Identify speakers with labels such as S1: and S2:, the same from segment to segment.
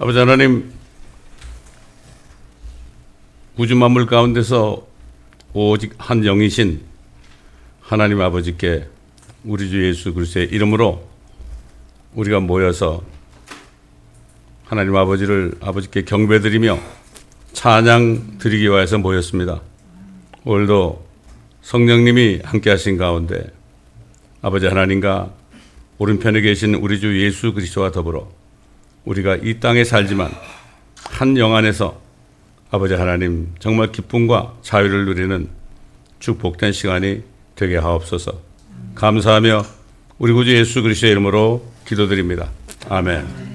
S1: 아버지 하나님, 우주 만물 가운데서 오직 한 영이신 하나님 아버지께 우리 주 예수 그리스도의 이름으로 우리가 모여서 하나님 아버지께 경배드리며 찬양 드리기 위해서 모였습니다. 오늘도 성령님이 함께 하신 가운데 아버지 하나님과 오른편에 계신 우리 주 예수 그리스도와 더불어 우리가 이 땅에 살지만 한 영 안에서 아버지 하나님 정말 기쁨과 자유를 누리는 축복된 시간이 되게 하옵소서. 감사하며 우리 구주 예수 그리스도의 이름으로 기도드립니다. 아멘.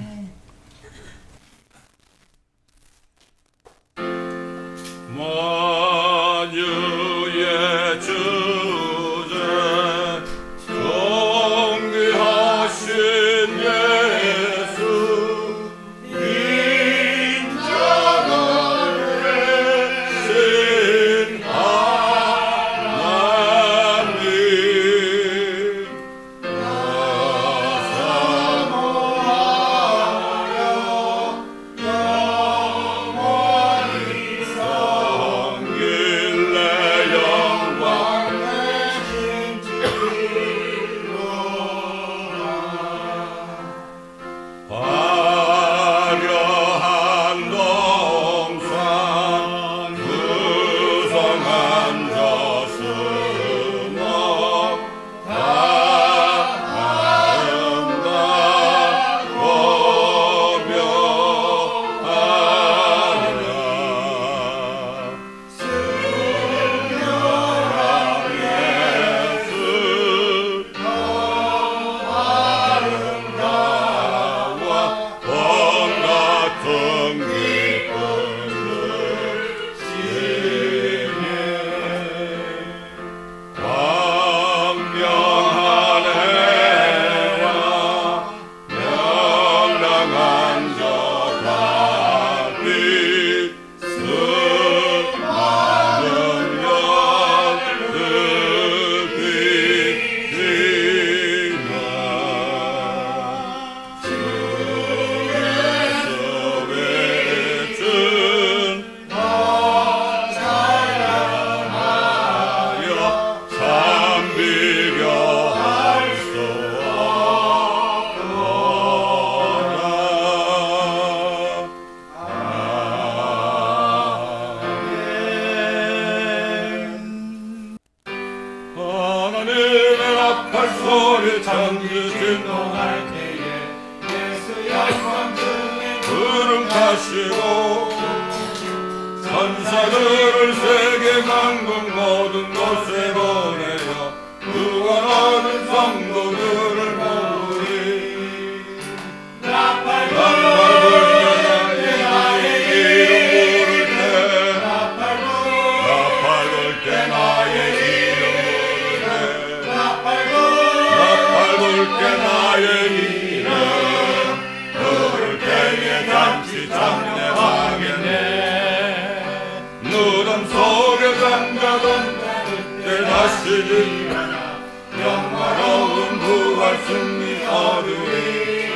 S2: 영화로운 부활 승리 얻으리.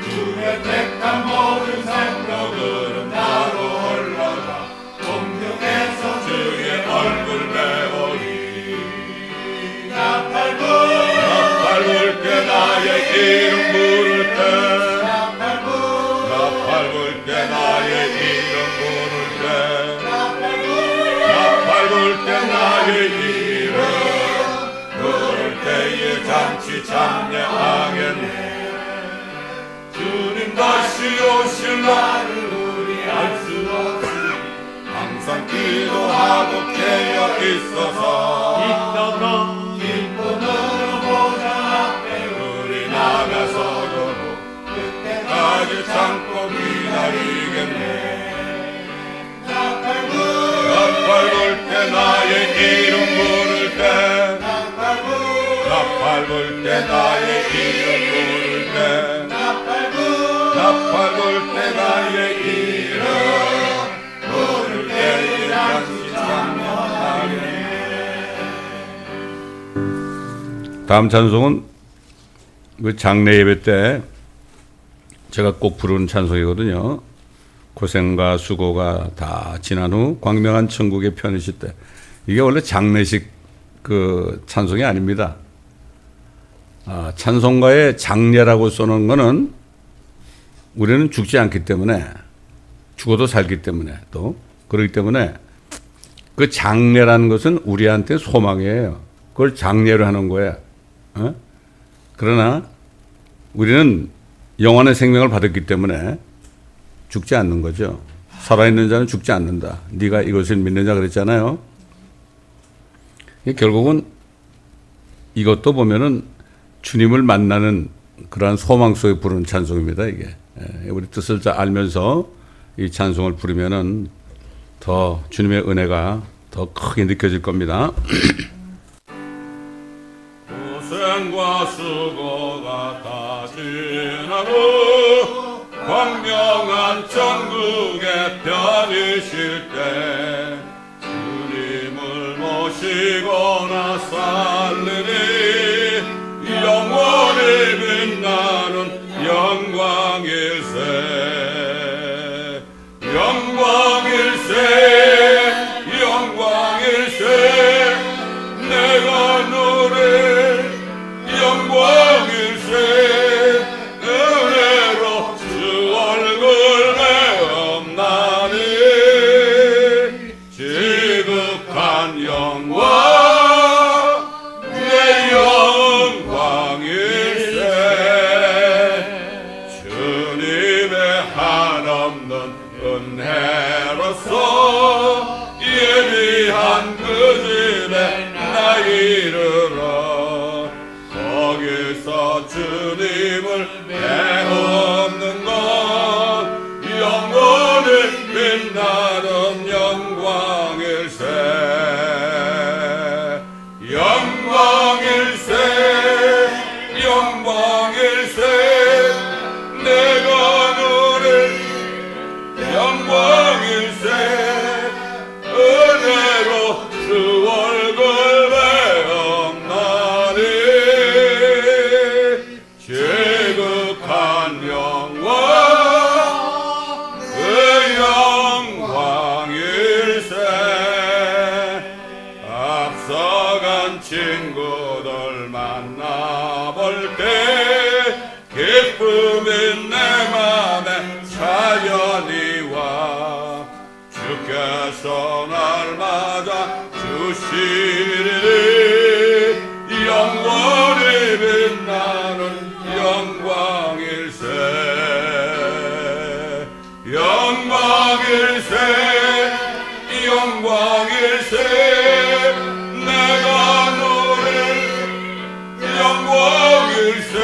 S2: 주의 택한 모든 생명들은 나로 흘러가 공중에서 주의 얼굴 배우리. 나팔 불 때 나의 이름 부를 때, 나팔 불 때 나의 이름 부를 때, 나팔 불 때 나의 이름 부를 때에 잔치 참여하겠네. 주님 다시 오실 날을 우리 알 수 없으니 항상 기도하고 깨어 있어서 기쁨으로 보좌 앞에 우리 나가서도록 그때까지 참고 기다리겠네. 나팔 불 때 나의 이름 부를 때, 나팔 불 때 나의 이름 부를 때, 나팔 불 때 나의 이름 부를 때에 잔치 참여하겠네.
S1: 다음 찬송은 그 장례 예배 때 제가 꼭 부르는 찬송이거든요. 고생과 수고가 다 지난 후 광명한 천국에 편이실 때. 이게 원래 장례식 그 찬송이 아닙니다. 찬송가에 장례라고 써놓은 거는 우리는 죽지 않기 때문에, 죽어도 살기 때문에, 또 그렇기 때문에 그 장례라는 것은 우리한테 소망이에요. 그걸 장례로 하는 거야. 그러나 우리는 영원의 생명을 받았기 때문에 죽지 않는 거죠. 살아있는 자는 죽지 않는다. 네가 이것을 믿느냐 그랬잖아요. 결국은 이것도 보면은 주님을 만나는 그러한 소망 속에 부르는 찬송입니다. 이게 우리 뜻을 잘 알면서 이 찬송을 부르면은 더 주님의 은혜가 더 크게 느껴질 겁니다.
S2: 고생과 수고가 다 지나고 광명한 천국에 편이실 때 주님을 모시거나 살리니 영원히 빛나는 영광일세. 영광일세. 영광일세. 내가 누릴 영광일세. 은혜로 주 얼굴 배엄나니 지극한 영광 내 영광일세. 주님의 한없는 은혜로서 예비한 그 집에 나 이르러 거기서 주님을 배우는 것 영원히 빛나는 영광일세. 영광일세. 영광일세. 내가 누릴 영광일세. 은혜로 주 얼굴 배엄나니 지극한 영광 그 영광일세. 앞서간 친구들 만나볼 때 기쁨이 내 맘에 자연히 와. 주께서 날 맞아 주시리니 영원히 빛나는 영광일세. 영광일세. 영광일세. 내가 누릴 영광일세.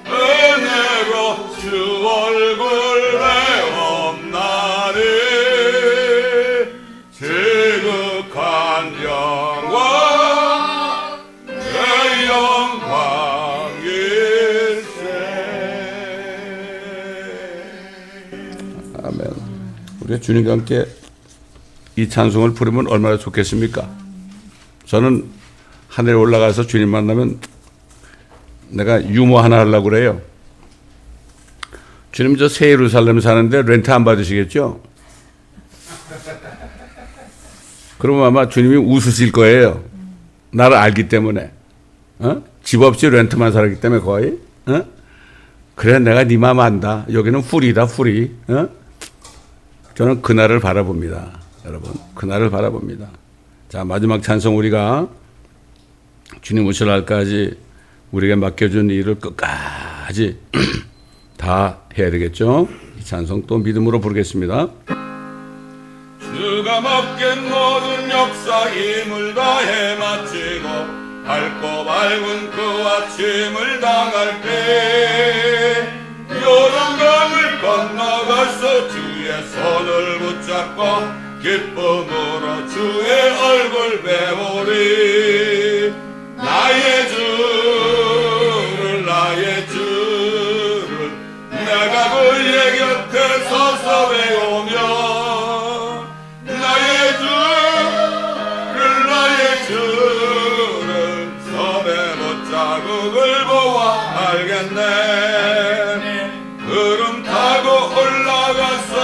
S2: 은혜로 주 얼굴 배엄나니 지극한 영광 내 영광일세.
S1: 아멘. 우리가 주님과 함께 이 찬송을 부르면 얼마나 좋겠습니까? 저는 하늘에 올라가서 주님 만나면 내가 유머 하나 하려고 그래요. 주님 저 새 예루살렘 사는데 렌트 안 받으시겠죠? 그러면 아마 주님이 웃으실 거예요. 나를 알기 때문에. 집 없이 렌트만 살았기 때문에 거의. 그래 내가 네 마음 안다. 여기는 풀이다 풀이. 저는 그날을 바라봅니다. 여러분 그날을 바라봅니다. 자 마지막 찬송 우리가 주님 오실 날까지 우리에게 맡겨준 일을 끝까지 다 해야 되겠죠. 이 찬송 또 믿음으로 부르겠습니다.
S2: 주가 맡긴 모든 역사 힘을 다해 마치고 밝고 밝은 그 아침을 당할 때 요단강을 건너가서 주의 손을 붙잡고 기쁨으로 주의 얼굴 배우리. 나의 주를 나의 주를 내가 그의 곁에 서서 배우며 나의 주를 섬에 못자국을 보아 알겠네.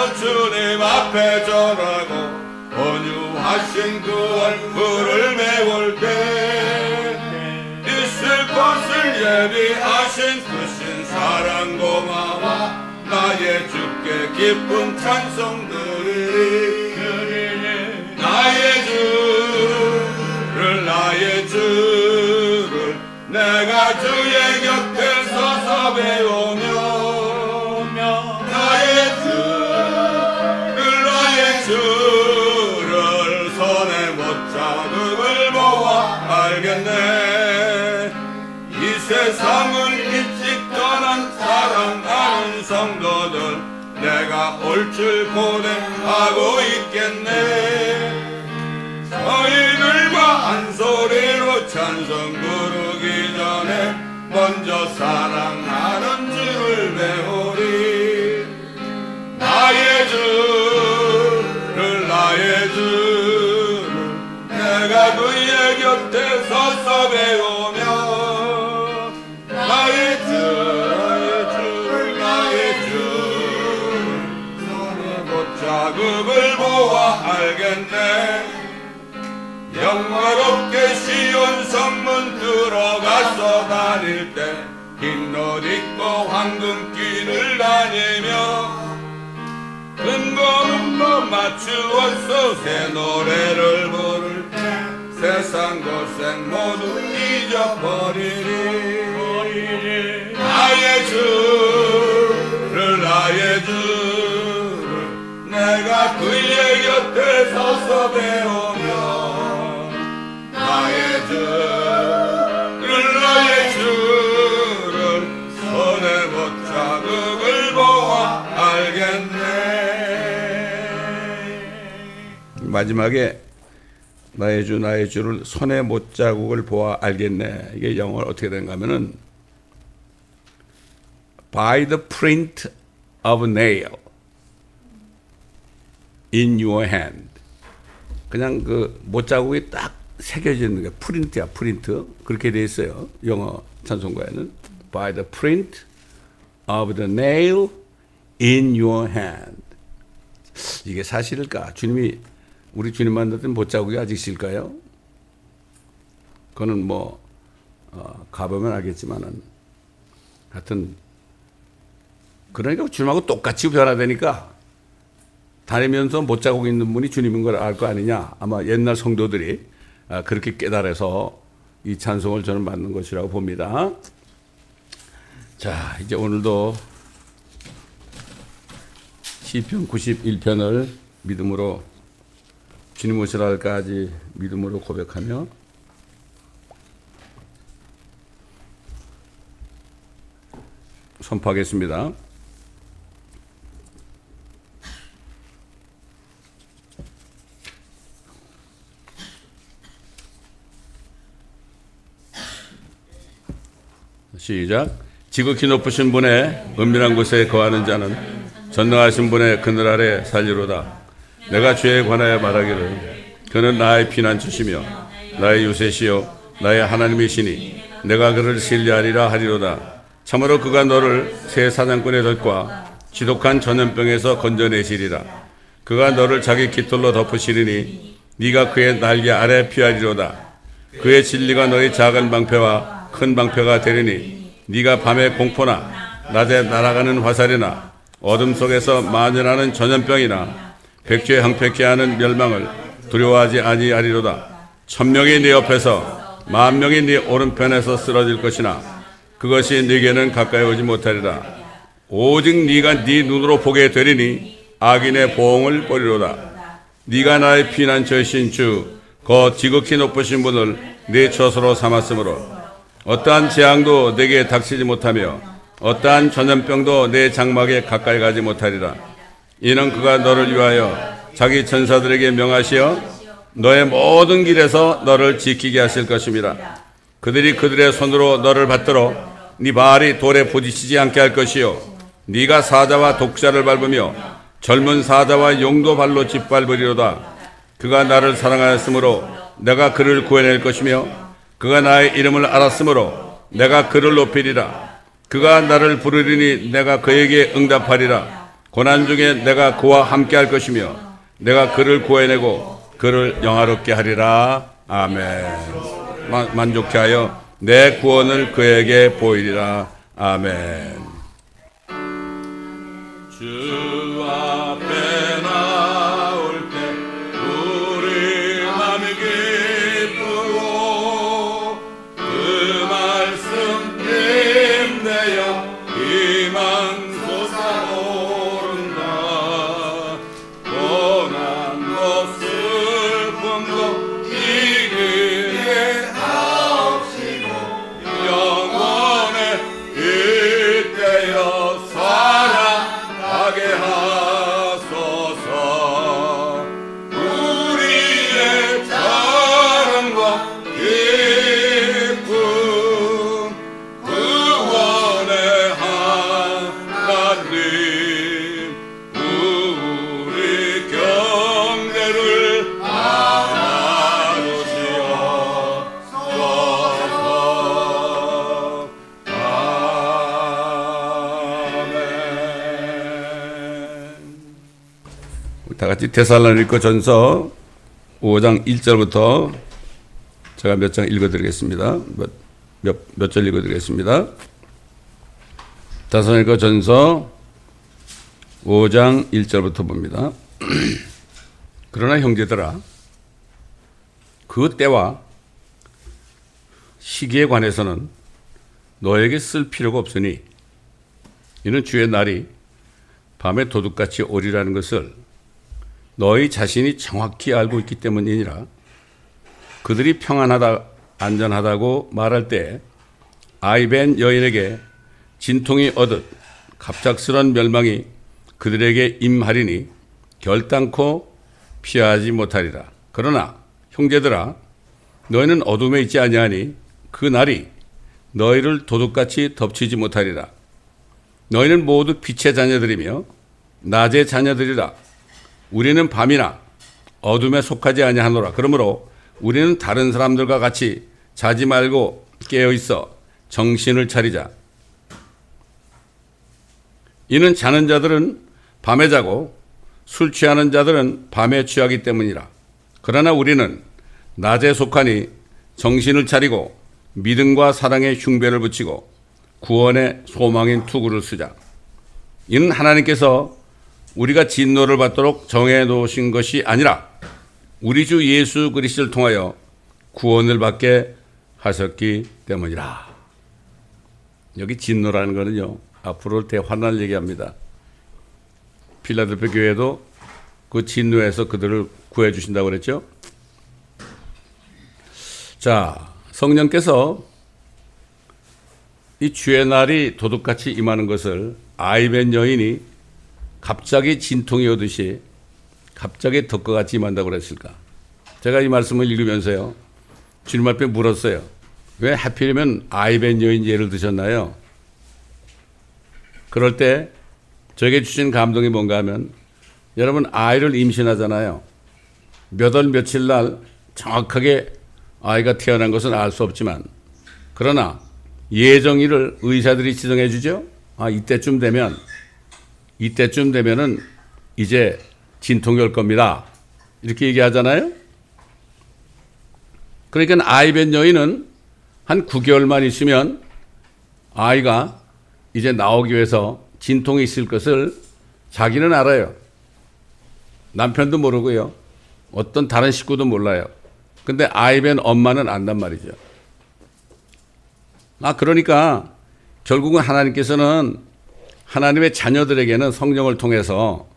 S2: 나도 주님 앞에 절하고 온유하신 그 얼굴을 배울 때 있을 것을 예비하신 크신 사랑 고마워 나의 주께 기쁜 찬송 드리리 나의 주를 내가 주의 곁에 서서 배우며 나의 주를 손에 못 잡음을 보아 알겠네 이 세상을 일찍 떠난 사랑하는 성도들 내가 올 줄 고백하고 있겠네 너희들과 한 소리로 찬송 부르기 전에 먼저 사랑하는 주를 배우리 나의 주를 내가 그의 곁에 서서 배우며 나의 주를 손에 못 자국을 보아 알겠네 영화롭게 시온 성문 들어가서 다닐 때 흰 옷 입고 황금길을 다니며 근거문도 맞추어서 새 노래를 부를 때 세상 고생 모두 잊어버리리 나의 주를 내가 그의 곁에 서서 배우며 나의 주를 손에 못 자국을 보아 알겠네
S1: 마지막에 나의 주를 손에 못 자국을 보아 알겠네. 이게 영어로 어떻게 되는가 하면은 by the print of nail in your hand. 그냥 그 못 자국이 딱 새겨지는 게 프린트야, 프린트. 그렇게 돼 있어요. 영어 찬송가에는 by the print of the nail in your hand. 이게 사실일까? 주님이 우리 주님 만났던 못자국이 아직 있을까요? 그거는 뭐 가보면 알겠지만은 하여튼 그러니까 주님하고 똑같이 변화되니까 다니면서 못자국 있는 분이 주님인 걸 알 거 아니냐. 아마 옛날 성도들이 그렇게 깨달아서 이 찬송을 저는 받는 것이라고 봅니다. 자, 이제 오늘도 시편 91편을 믿음으로 주님 오시라 할까지 믿음으로 고백하며 선포하겠습니다. 시작. 지극히 높으신 분의 은밀한 곳에 거하는 자는 전능하신 분의 그늘 아래 살리로다. 내가 주에 관하여 말하기를 그는 나의 피난처시며 나의 요새시요 나의 하나님이시니 내가 그를 신뢰하리라 하리로다. 참으로 그가 너를 새 사냥꾼의 덫과 지독한 전염병에서 건져내시리라. 그가 너를 자기 깃털로 덮으시리니 네가 그의 날개 아래 피하리로다. 그의 진리가 너의 작은 방패와 큰 방패가 되리니 네가 밤에 공포나 낮에 날아가는 화살이나 어둠 속에서 만연하는 전염병이나 백주에 항폐케 하는 멸망을 두려워하지 아니하리로다. 1000명이 네 옆에서 10,000명이 네 오른편에서 쓰러질 것이나 그것이 네게는 가까이 오지 못하리라. 오직 네가 네 눈으로 보게 되리니 악인의 보응을 보리로다. 네가 나의 피난처이신 주 그 지극히 높으신 분을 네 처소로 삼았으므로 어떠한 재앙도 내게 닥치지 못하며 어떠한 전염병도 내 장막에 가까이 가지 못하리라. 이는 그가 너를 위하여 자기 천사들에게 명하시어 너의 모든 길에서 너를 지키게 하실 것입니다. 그들이 그들의 손으로 너를 받들어 네 발이 돌에 부딪히지 않게 할 것이요 네가 사자와 독자를 밟으며 젊은 사자와 용도 발로 짓밟으리로다. 그가 나를 사랑하였으므로 내가 그를 구해낼 것이며 그가 나의 이름을 알았으므로 내가 그를 높이리라. 그가 나를 부르리니 내가 그에게 응답하리라. 고난 중에 내가 그와 함께 할 것이며 내가 그를 구해내고 그를 영화롭게 하리라. 아멘. 만족케 하여 내 구원을 그에게 보이리라. 아멘.
S2: 주 앞에 나올 때 우리 맘이 기쁘고 그 말씀 힘내어 희망 솟아오른다. 고난도 슬픔도 이기게 하옵시고 영원에 이때여 살아가게 하소서. 우리의 자랑과 기쁨 구원의 하나님 우리 경배를 알아주시옵소서.
S1: 다 같이 데살로니가 전서 5장 1절부터 제가 몇 장 읽어드리겠습니다. 몇 절 읽어드리겠습니다. 데살로니가 전서 5장 1절부터 봅니다. 그러나 형제들아, 그 때와 시기에 관해서는 너에게 쓸 필요가 없으니 이는 주의 날이 밤에 도둑같이 오리라는 것을 너희 자신이 정확히 알고 있기 때문이니라. 그들이 평안하다 안전하다고 말할 때 아이벤 여인에게 진통이 얻은 갑작스런 멸망이 그들에게 임하리니 결단코 피하지 못하리라. 그러나 형제들아, 너희는 어둠에 있지 아니하니 그 날이 너희를 도둑같이 덮치지 못하리라. 너희는 모두 빛의 자녀들이며 낮의 자녀들이라. 우리는 밤이나 어둠에 속하지 아니하노라. 그러므로 우리는 다른 사람들과 같이 자지 말고 깨어 있어 정신을 차리자. 이는 자는 자들은 밤에 자고 술 취하는 자들은 밤에 취하기 때문이라. 그러나 우리는 낮에 속하니 정신을 차리고 믿음과 사랑의 흉배를 붙이고 구원의 소망인 투구를 쓰자. 이는 하나님께서 우리가 진노를 받도록 정해 놓으신 것이 아니라 우리 주 예수 그리스도를 통하여 구원을 받게 하셨기 때문이라. 여기 진노라는 거는요, 앞으로 대환난을 얘기합니다. 필라델피아 교회도 그 진노에서 그들을 구해 주신다고 그랬죠. 자, 성령께서 이 주의 날이 도둑같이 임하는 것을 아이벤 여인이 갑자기 진통이 오듯이 갑자기 덕과 같이 임한다고 그랬을까? 제가 이 말씀을 읽으면서요, 주님 앞에 물었어요. 왜 하필이면 아이벤 여인 예를 드셨나요? 그럴 때 저에게 주신 감동이 뭔가 하면, 여러분 아이를 임신하잖아요. 몇 월 며칠 날 정확하게 아이가 태어난 것은 알 수 없지만, 그러나 예정일을 의사들이 지정해 주죠. 이때쯤 되면은 이제 진통이 올 겁니다. 이렇게 얘기하잖아요. 그러니까 아이벤 여인은 한 9개월만 있으면 아이가 이제 나오기 위해서 진통이 있을 것을 자기는 알아요. 남편도 모르고요. 어떤 다른 식구도 몰라요. 근데 아이벤 엄마는 안단 말이죠. 그러니까 결국은 하나님께서는 하나님의 자녀들에게는 성령을 통해서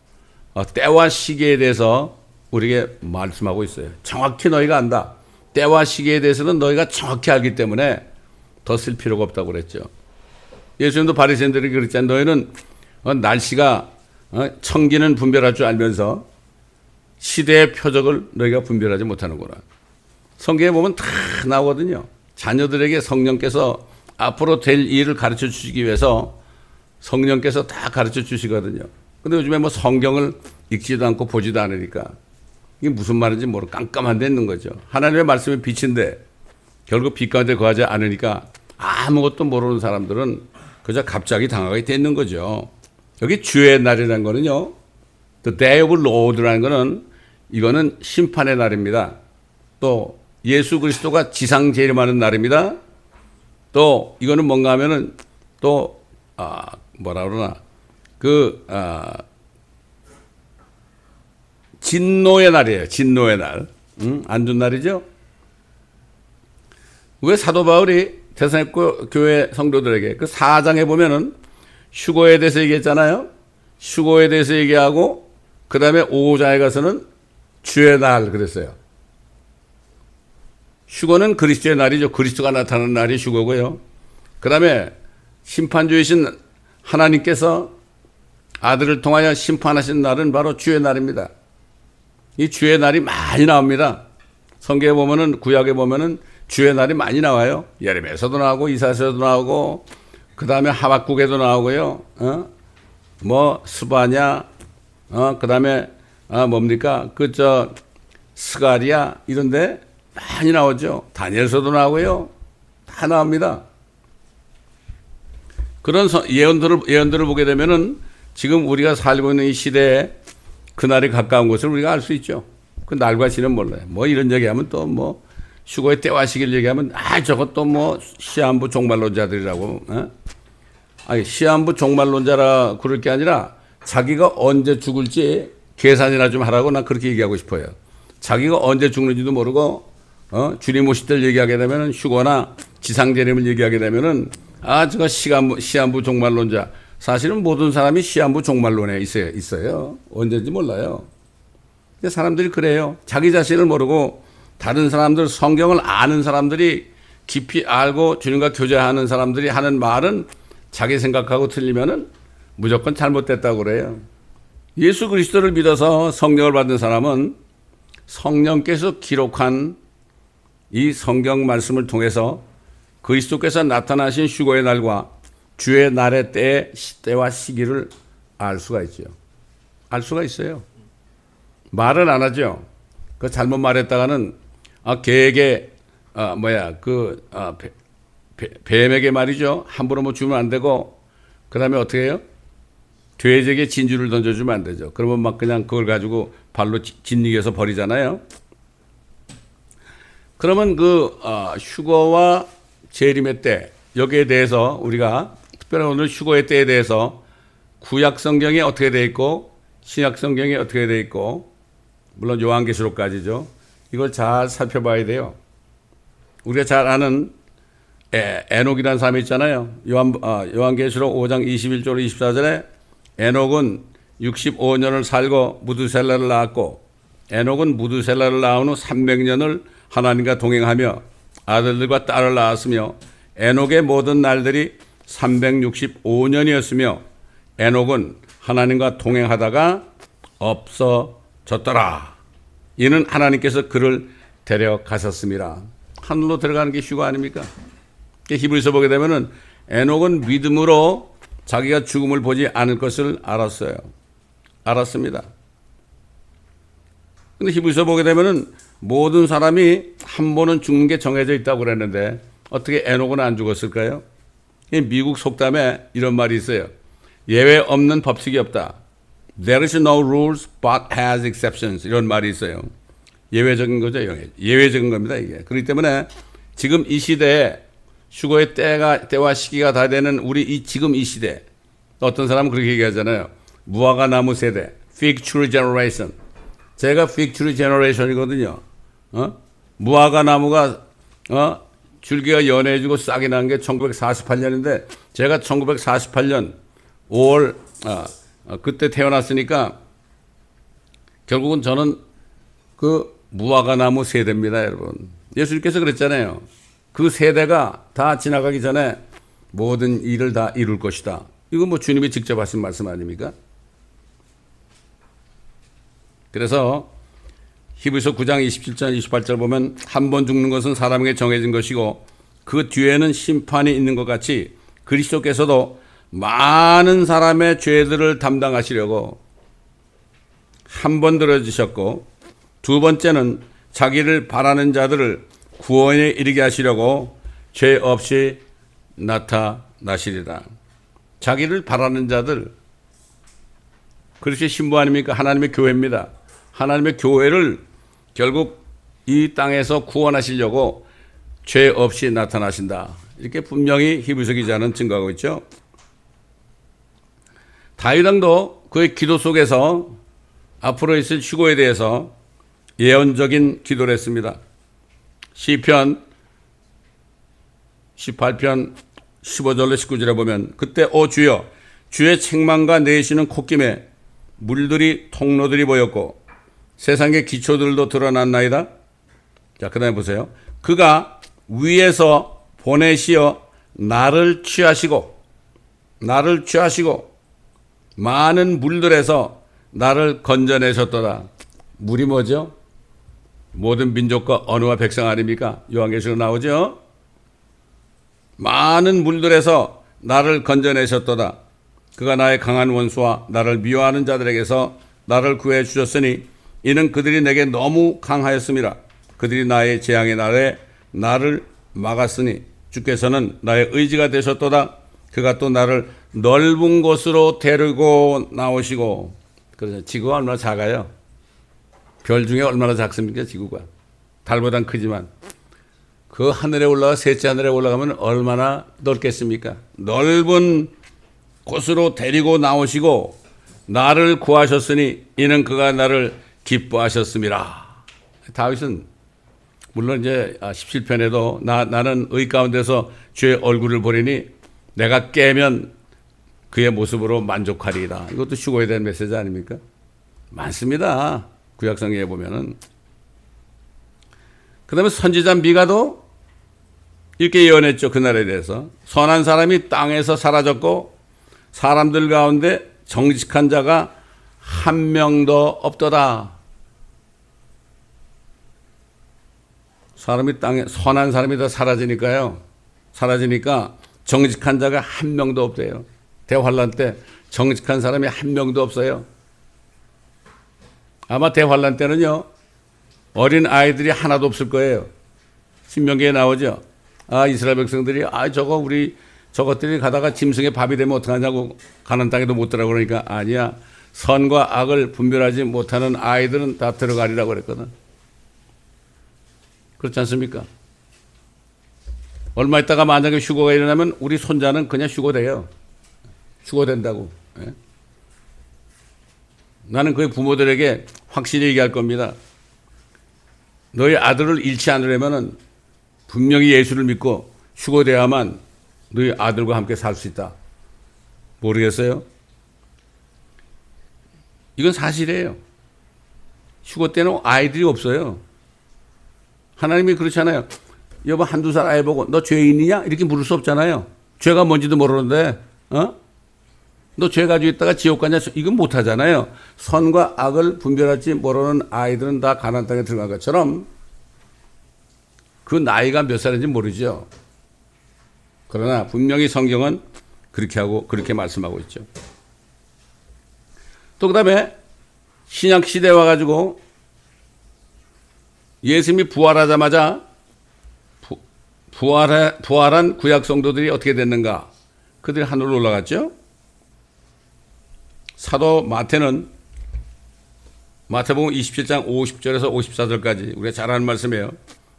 S1: 때와 시기에 대해서 우리에게 말씀하고 있어요. 정확히 너희가 안다. 때와 시기에 대해서는 너희가 정확히 알기 때문에 더 쓸 필요가 없다고 그랬죠. 예수님도 바리새인들이 그랬잖아요. 너희는 날씨가 청기는 분별할 줄 알면서 시대의 표적을 너희가 분별하지 못하는구나. 성경에 보면 다 나오거든요. 자녀들에게 성령께서 앞으로 될 일을 가르쳐 주시기 위해서 성령께서 다 가르쳐 주시거든요. 근데 요즘에 뭐 성경을 읽지도 않고 보지도 않으니까 이게 무슨 말인지 모르고 깜깜한 데 있는 거죠. 하나님의 말씀이 빛인데 결국 빛 가운데 거하지 않으니까 아무것도 모르는 사람들은 그저 갑자기 당하게 되는 거죠. 여기 주의 날이라는 거는요, The Day of Lord라는 거는 이거는 심판의 날입니다. 또 예수 그리스도가 지상 재림하는 날입니다. 또 이거는 뭔가 하면은 또 뭐라 그러나 진노의 날이에요. 진노의 날. 안 좋은 날이죠. 왜 사도 바울이 데살로니가 교회 성도들에게 그 4장에 보면은 휴거에 대해서 얘기했잖아요. 휴거에 대해서 얘기하고 그 다음에 5장에 가서는 주의 날 그랬어요. 휴거는 그리스도의 날이죠. 그리스도가 나타나는 날이 휴거고요. 그 다음에 심판주이신 하나님께서 아들을 통하여 심판하신 날은 바로 주의 날입니다. 이 주의 날이 많이 나옵니다. 성경에 보면은, 구약에 보면은 주의 날이 많이 나와요. 예레미야에서도 나오고 이사야서도 나오고 그 다음에 하박국에도 나오고요. 스바냐, 그 다음에 뭡니까? 스가리야 이런데 많이 나오죠. 다니엘서도 나오고요. 다 나옵니다. 그런 예언들을 보게 되면은 지금 우리가 살고 있는 이 시대에 그날이 가까운 것을 우리가 알 수 있죠. 그 날과 시는 몰라요. 뭐 이런 얘기하면 또 휴거의 때와 시기를 얘기하면 저것도 시한부 종말론자들이라고. 시한부 종말론자라 그럴 게 아니라 자기가 언제 죽을지 계산이나 좀 하라고 난 그렇게 얘기하고 싶어요. 자기가 언제 죽는지도 모르고 주님 오실 때를 얘기하게 되면은 휴거나 지상재림을 얘기하게 되면은 저거 시한부 종말론자. 사실은 모든 사람이 시한부 종말론에 있어요. 언제인지 몰라요. 사람들이 그래요. 자기 자신을 모르고 다른 사람들, 성경을 아는 사람들이 깊이 알고 주님과 교제하는 사람들이 하는 말은 자기 생각하고 틀리면은 무조건 잘못됐다고 그래요. 예수 그리스도를 믿어서 성령을 받은 사람은 성령께서 기록한 이 성경 말씀을 통해서 그리스도께서 나타나신 휴거의 날과 주의 날의 때와 시기를 알 수가 있죠. 알 수가 있어요. 말은 안 하죠. 그 잘못 말했다가는 개에게 뱀에게 말이죠. 함부로 주면 안 되고 그 다음에 어떻게 해요? 돼지에게 진주를 던져주면 안 되죠. 그러면 그냥 그걸 가지고 발로 짓이겨서 버리잖아요. 그러면 휴거와 재림의 때 여기에 대해서 우리가 특별히 오늘 휴거의 때에 대해서 구약 성경에 어떻게 되어 있고 신약 성경에 어떻게 되어 있고 물론 요한계시록까지죠. 이걸 잘 살펴봐야 돼요. 우리가 잘 아는 에녹이라는 사람이 있잖아요. 요한계시록 5장 21절 24절에 에녹은 65년을 살고 무두셀라를 낳았고 에녹은 무두셀라를 낳은 후 300년을 하나님과 동행하며 아들들과 딸을 낳았으며 에녹의 모든 날들이 365년이었으며 에녹은 하나님과 동행하다가 없어졌더라. 이는 하나님께서 그를 데려가셨습니다. 하늘로 들어가는 게 휴거 아닙니까? 히브리서 보게 되면은 에녹은 믿음으로 자기가 죽음을 보지 않을 것을 알았습니다. 근데 히브리서 보게 되면은 모든 사람이 한 번은 죽는 게 정해져 있다고 그랬는데 어떻게 에녹은 안 죽었을까요? 미국 속담에 이런 말이 있어요. 예외 없는 법칙이 없다. There is no rules but has exceptions. 이런 말이 있어요. 예외적인 거죠. 예외적인 겁니다. 이게. 그렇기 때문에 지금 이 시대에 휴거의 때와 시기가 다 되는 지금 이 시대. 어떤 사람은 그렇게 얘기하잖아요. 무화과 나무 세대. Fig tree generation. 제가 Fig tree generation이거든요. 무화과 나무가 줄기가 연해지고 싹이 난 게 1948년인데 제가 1948년 5월 그때 태어났으니까 결국은 저는 그 무화과 나무 세대입니다, 여러분. 예수님께서 그랬잖아요. 그 세대가 다 지나가기 전에 모든 일을 다 이룰 것이다. 이거 주님이 직접 하신 말씀 아닙니까? 그래서 히브리서 9장 27절 28절 보면 한 번 죽는 것은 사람에게 정해진 것이고 그 뒤에는 심판이 있는 것 같이 그리스도께서도 많은 사람의 죄들을 담당하시려고 한 번 들어주셨고 두 번째는 자기를 바라는 자들을 구원에 이르게 하시려고 죄 없이 나타나시리라. 자기를 바라는 자들, 그리스도의 신부 아닙니까? 하나님의 교회입니다. 하나님의 교회를 결국 이 땅에서 구원하시려고 죄 없이 나타나신다. 이렇게 분명히 히브리서 기자는 증거하고 있죠. 다윗 왕도 그의 기도 속에서 앞으로 있을 휴거에 대해서 예언적인 기도를 했습니다. 시편 18편 15절로 19절에 보면 그때 오 주여 주의 책망과 내쉬는 콧김에 물들이 통로들이 보였고 세상의 기초들도 드러났나이다. 자, 그 다음에 보세요. 그가 위에서 보내시어 나를 취하시고 많은 물들에서 나를 건져내셨도다. 물이 뭐죠? 모든 민족과 언어와 백성 아닙니까? 요한계시록 나오죠. 많은 물들에서 나를 건져내셨도다. 그가 나의 강한 원수와 나를 미워하는 자들에게서 나를 구해 주셨으니 이는 그들이 내게 너무 강하였음이라. 그들이 나의 재앙의 날에 나를 막았으니 주께서는 나의 의지가 되셨도다. 그가 또 나를 넓은 곳으로 데리고 나오시고. 그래서 지구가 얼마나 작아요? 별 중에 얼마나 작습니까? 지구가 달보단 크지만 그 하늘에 올라가 셋째 하늘에 올라가면 얼마나 넓겠습니까? 넓은 곳으로 데리고 나오시고 나를 구하셨으니 이는 그가 나를 기뻐하셨음이라. 다윗은 물론 이제 17편에도 나는 의 가운데서 주의 얼굴을 보리니 내가 깨면 그의 모습으로 만족하리이다. 이것도 휴거에 대한 메시지 아닙니까? 많습니다. 구약성경에 보면은. 그 다음에 선지자 미가도 이렇게 예언했죠. 그날에 대해서. 선한 사람이 땅에서 사라졌고 사람들 가운데 정직한 자가 한 명도 없더라. 사람이 땅에 선한 사람이 다 사라지니까 정직한 자가 한 명도 없대요. 대환란 때 정직한 사람이 한 명도 없어요. 아마 대환란 때는요 어린 아이들이 하나도 없을 거예요. 신명기에 나오죠. 이스라엘 백성들이 저것들이 가다가 짐승의 밥이 되면 어떡하냐고 가나안 땅에도 못 들어가고 그러니까 아니야. 선과 악을 분별하지 못하는 아이들은 다 들어가리라고 그랬거든. 그렇지 않습니까? 얼마 있다가 만약에 휴거가 일어나면 우리 손자는 그냥 휴거돼요. 휴거된다고. 예? 나는 그의 부모들에게 확실히 얘기할 겁니다. 너희 아들을 잃지 않으려면 분명히 예수를 믿고 휴거돼야만 너희 아들과 함께 살 수 있다. 모르겠어요? 이건 사실이에요. 휴거 때는 아이들이 없어요. 하나님이 그렇잖아요. 여보 한두 살 아이 보고 너 죄인이냐? 이렇게 물을 수 없잖아요. 죄가 뭔지도 모르는데 너 죄 가지고 있다가 지옥 가냐? 이건 못하잖아요. 선과 악을 분별하지 모르는 아이들은 다 가나안 땅에 들어간 것처럼 그 나이가 몇 살인지 모르죠. 그러나 분명히 성경은 그렇게 말씀하고 있죠. 또 그다음에 신약 시대에 와가지고 예수님이 부활하자마자 부활한 구약 성도들이 어떻게 됐는가? 그들이 하늘로 올라갔죠. 사도 마태는 마태복음 27장 50절에서 54절까지 우리가 잘 아는 말씀이에요.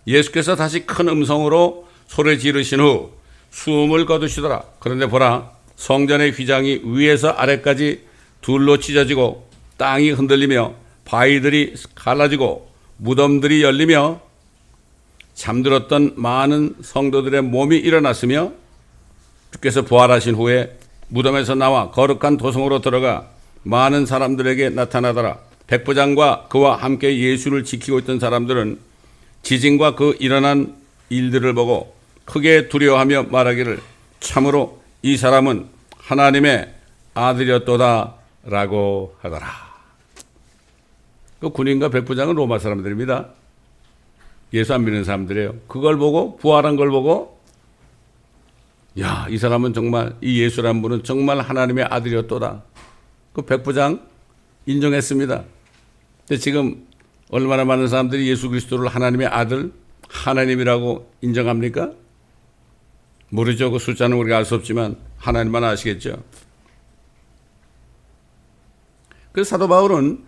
S1: 예수께서 다시 큰 음성으로 소리 지르신 후 숨을 거두시더라. 그런데 보라 성전의 휘장이 위에서 아래까지 둘로 찢어지고 땅이 흔들리며 바위들이 갈라지고 무덤들이 열리며 잠들었던 많은 성도들의 몸이 일어났으며 주께서 부활하신 후에 무덤에서 나와 거룩한 도성으로 들어가 많은 사람들에게 나타나더라. 백부장과 그와 함께 예수를 지키고 있던 사람들은 지진과 그 일어난 일들을 보고 크게 두려워하며 말하기를 참으로 이 사람은 하나님의 아들이었도다 라고 하더라. 그 군인과 백부장은 로마 사람들입니다. 예수 안 믿는 사람들이에요. 그걸 보고 부활한 걸 보고 야, 이 사람은 정말 이 예수라는 분은 정말 하나님의 아들이었도다. 그 백부장 인정했습니다. 근데 지금 얼마나 많은 사람들이 예수 그리스도를 하나님의 아들, 하나님이라고 인정합니까? 모르죠. 그 숫자는 우리가 알 수 없지만 하나님만 아시겠죠. 그래서 사도 바울은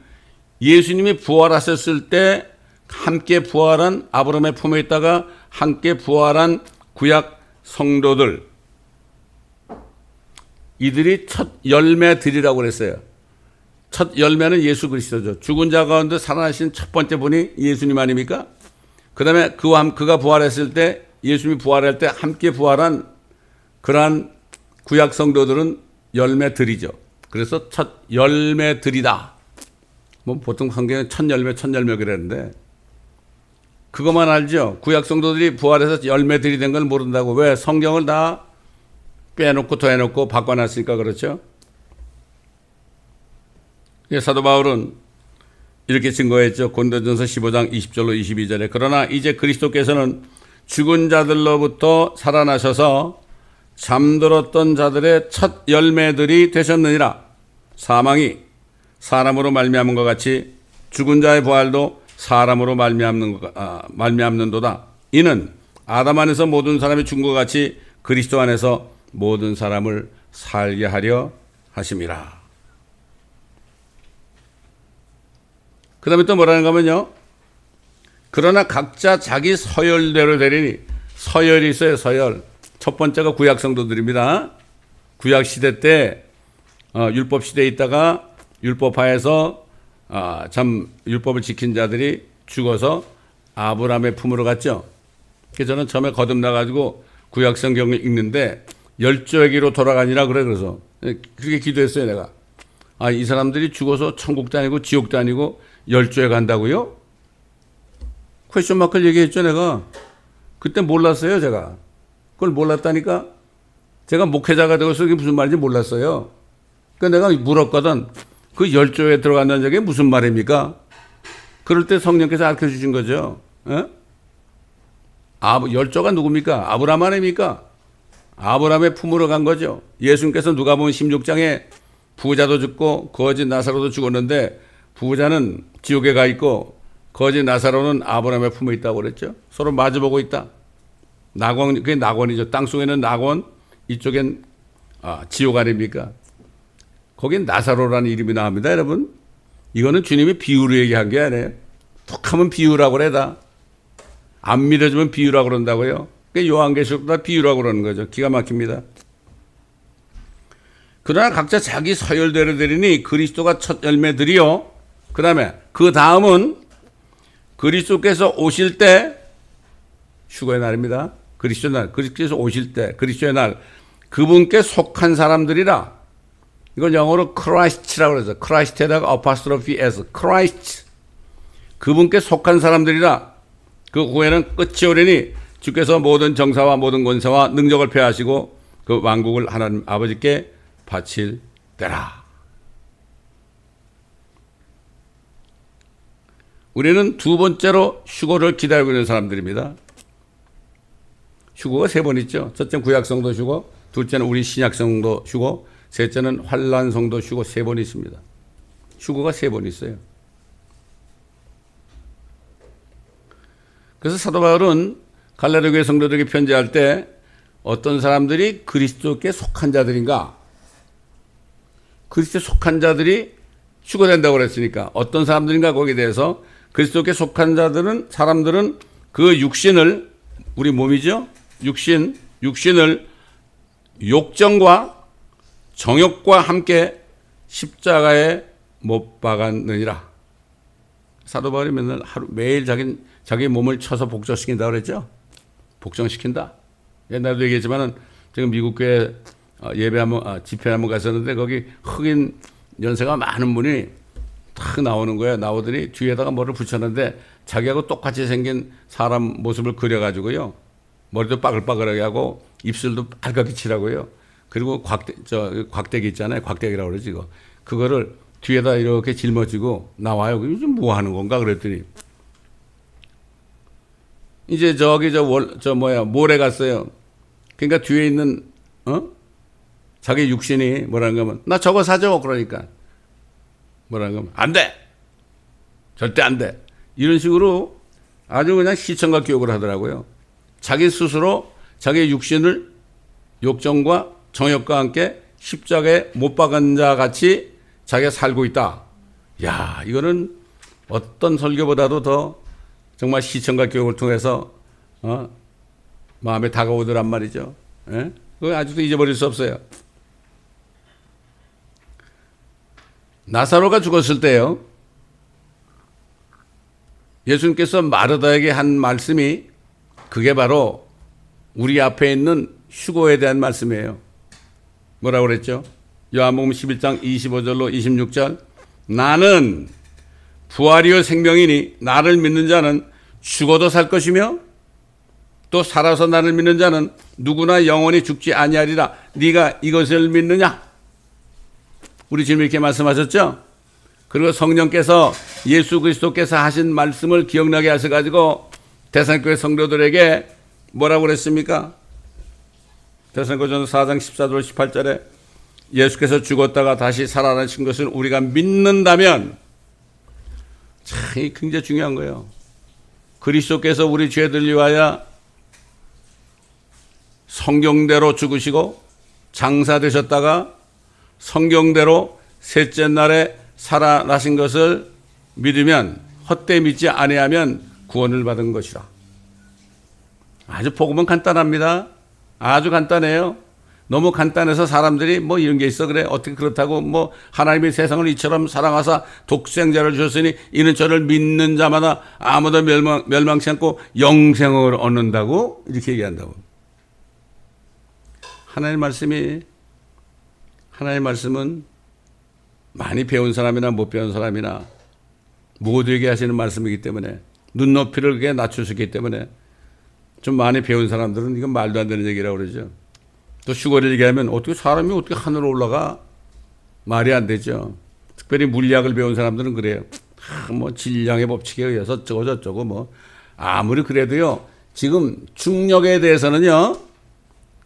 S1: 예수님이 부활하셨을 때 함께 부활한 아브라함의 품에 있다가 함께 부활한 구약 성도들, 이들이 첫 열매들이라고 그랬어요. 첫 열매는 예수 그리스도죠. 죽은 자 가운데 살아나신 첫 번째 분이 예수님 아닙니까? 그 다음에 그가 부활했을 때, 예수님이 부활할 때 함께 부활한 그러한 구약 성도들은 열매들이죠. 그래서 첫 열매들이다. 뭐 보통 성경에 첫 열매 그랬는데, 그것만 알죠. 구약 성도들이 부활해서 열매들이 된 걸 모른다고. 왜? 성경을 다 빼놓고 더해놓고 바꿔놨으니까 그렇죠. 사도 바울은 이렇게 증거했죠. 고린도전서 15장 20절로 22절에 그러나 이제 그리스도께서는 죽은 자들로부터 살아나셔서 잠들었던 자들의 첫 열매들이 되셨느니라. 사망이 사람으로 말미암은 것 같이 죽은 자의 부활도 사람으로 말미암는도다. 이는 아담 안에서 모든 사람이 죽은 것 같이 그리스도 안에서 모든 사람을 살게 하려 하심이라. 그 다음에 또 뭐라는 거면요. 그러나 각자 자기 서열대로 되리니, 서열이 있어요. 서열. 첫 번째가 구약 성도들입니다. 구약 시대 때 율법 시대에 있다가 율법하에서 참 율법을 지킨 자들이 죽어서 아브라함의 품으로 갔죠. 그래서 저는 처음에 거듭나가지고 구약 성경을 읽는데 열조에게로 돌아가니라 그래. 그래서 그렇게 기도했어요. 내가. 이 사람들이 죽어서 천국도 아니고 지옥도 아니고 열조에 간다고요? 퀘스천 마크를 얘기했죠. 내가 그때 몰랐어요. 제가 그걸 몰랐다니까. 제가 목회자가 되어서 이게 무슨 말인지 몰랐어요. 그러니까 내가 물었거든. 그 열조에 들어간다는 적이 무슨 말입니까? 그럴 때 성령께서 알려주신 거죠. 열조가 누굽니까? 아브라함 아닙니까? 아브라함의 품으로 간 거죠. 예수님께서 누가복음 16장에 부자도 죽고 거지 나사로도 죽었는데 부자는 지옥에 가 있고 거지 나사로는 아브라함의 품에 있다고 그랬죠. 서로 마주보고 있다. 낙원, 그게 낙원이죠. 땅속에는 낙원, 이쪽엔 지옥 아닙니까? 거긴 나사로라는 이름이 나옵니다, 여러분. 이거는 주님이 비유로 얘기한 게 아니에요. 툭 하면 비유라고 그래다. 안 믿어주면 비유라고 그런다고요. 요한계시록도 비유라고 그러는 거죠. 기가 막힙니다. 그러나 각자 자기 서열대로 되리니 그리스도가 첫 열매들이요. 그 다음에 그 다음은 그리스도께서 오실 때, 휴거의 날입니다. 그리스도의 날, 그리스도께서 오실 때, 그리스도의 날, 그분께 속한 사람들이라. 이걸 영어로 Christ라고 그러죠. Christ에다가 apostrophe s, Christ. 그분께 속한 사람들이라. 그 후에는 끝이 오리니 주께서 모든 정사와 모든 권세와 능력을 폐하시고 그 왕국을 하나님 아버지께 바칠 때라. 우리는 두 번째로 휴거를 기다리고 있는 사람들입니다. 휴거가 세 번 있죠. 첫째는 구약성도 휴거, 둘째는 우리 신약성도 휴거, 셋째는 환란성도 휴거 세 번 있습니다. 휴거가 세 번 있어요. 그래서 사도 바울은 갈라디아 교회 성도들에게 편지할 때 어떤 사람들이 그리스도께 속한 자들인가? 그리스도에 속한 자들이 휴거된다고 그랬으니까 어떤 사람들인가 거기에 대해서 그리스도께 속한 사람들은 그 육신을, 우리 몸이죠? 육신을 욕정과 정욕과 함께 십자가에 못 박았느니라. 사도 바울이 맨날 매일 자기 몸을 쳐서 복종시킨다고 그랬죠? 복종시킨다. 옛날에도 얘기했지만은 지금 미국 교회 집회 한번 갔었는데 거기 흑인 연세가 많은 분이 탁 나오는 거예요. 나오더니 뒤에다가 뭐를 붙였는데 자기하고 똑같이 생긴 사람 모습을 그려가지고요. 머리도 빠글빠글하게 하고 입술도 빨갛게 칠하고요. 그리고 곽대기 있잖아요. 곽대기라고 그러지 이거. 그거를 뒤에다 이렇게 짊어지고 나와요. 요즘 뭐 하는 건가 그랬더니 이제 모래 갔어요. 그러니까 뒤에 있는 자기 육신이 뭐라는 거면 나 저거 사줘 그러니까 뭐라는 거면 안 돼. 절대 안 돼. 이런 식으로 아주 그냥 시청각 교육을 하더라고요. 자기 스스로 자기 육신을 욕정과 정욕과 함께 십자가에 못 박은 자 같이 자기가 살고 있다. 야, 이거는 어떤 설교보다도 더 정말 시청과 교육을 통해서 마음에 다가오더란 말이죠. 예? 그거 아직도 잊어버릴 수 없어요. 나사로가 죽었을 때요, 예수님께서 마르다에게 한 말씀이 그게 바로 우리 앞에 있는 휴거에 대한 말씀이에요. 뭐라고 그랬죠? 요한복음 11장 25절로 26절. 나는 부활이요 생명이니 나를 믿는 자는 죽어도 살 것이며 또 살아서 나를 믿는 자는 누구나 영원히 죽지 아니하리라. 네가 이것을 믿느냐? 우리 주님 이렇게 말씀하셨죠? 그리고 성령께서 예수 그리스도께서 하신 말씀을 기억나게 하셔가지고 데살로니가 성도들에게 뭐라고 그랬습니까? 데살로니가전서 4장 14절 18절에 예수께서 죽었다가 다시 살아나신 것을 우리가 믿는다면, 참 이게 굉장히 중요한 거예요. 그리스도께서 우리 죄들 위하여 성경대로 죽으시고 장사되셨다가 성경대로 셋째 날에 살아나신 것을 믿으면, 헛되이 믿지 아니하면 구원을 받은 것이라. 아주 복음은 간단합니다. 아주 간단해요. 너무 간단해서 사람들이 뭐 이런 게 있어 그래 어떻게 그렇다고 뭐 하나님이 세상을 이처럼 사랑하사 독생자를 주셨으니 이는 저를 믿는 자마다 아무도 멸망치 않고 영생을 얻는다고 이렇게 얘기한다고. 하나님의 말씀은 많이 배운 사람이나 못 배운 사람이나 모두에게 하시는 말씀이기 때문에, 눈높이를 그게 낮출 수 있기 때문에 좀 많이 배운 사람들은 이건 말도 안 되는 얘기라고 그러죠. 또 휴거를 얘기하면 어떻게 사람이 어떻게 하늘로 올라가? 말이 안 되죠. 특별히 물리학을 배운 사람들은 그래요. 뭐 질량의 법칙에 의해서 어쩌고 저쩌고 뭐. 아무리 그래도요, 지금 중력에 대해서는요,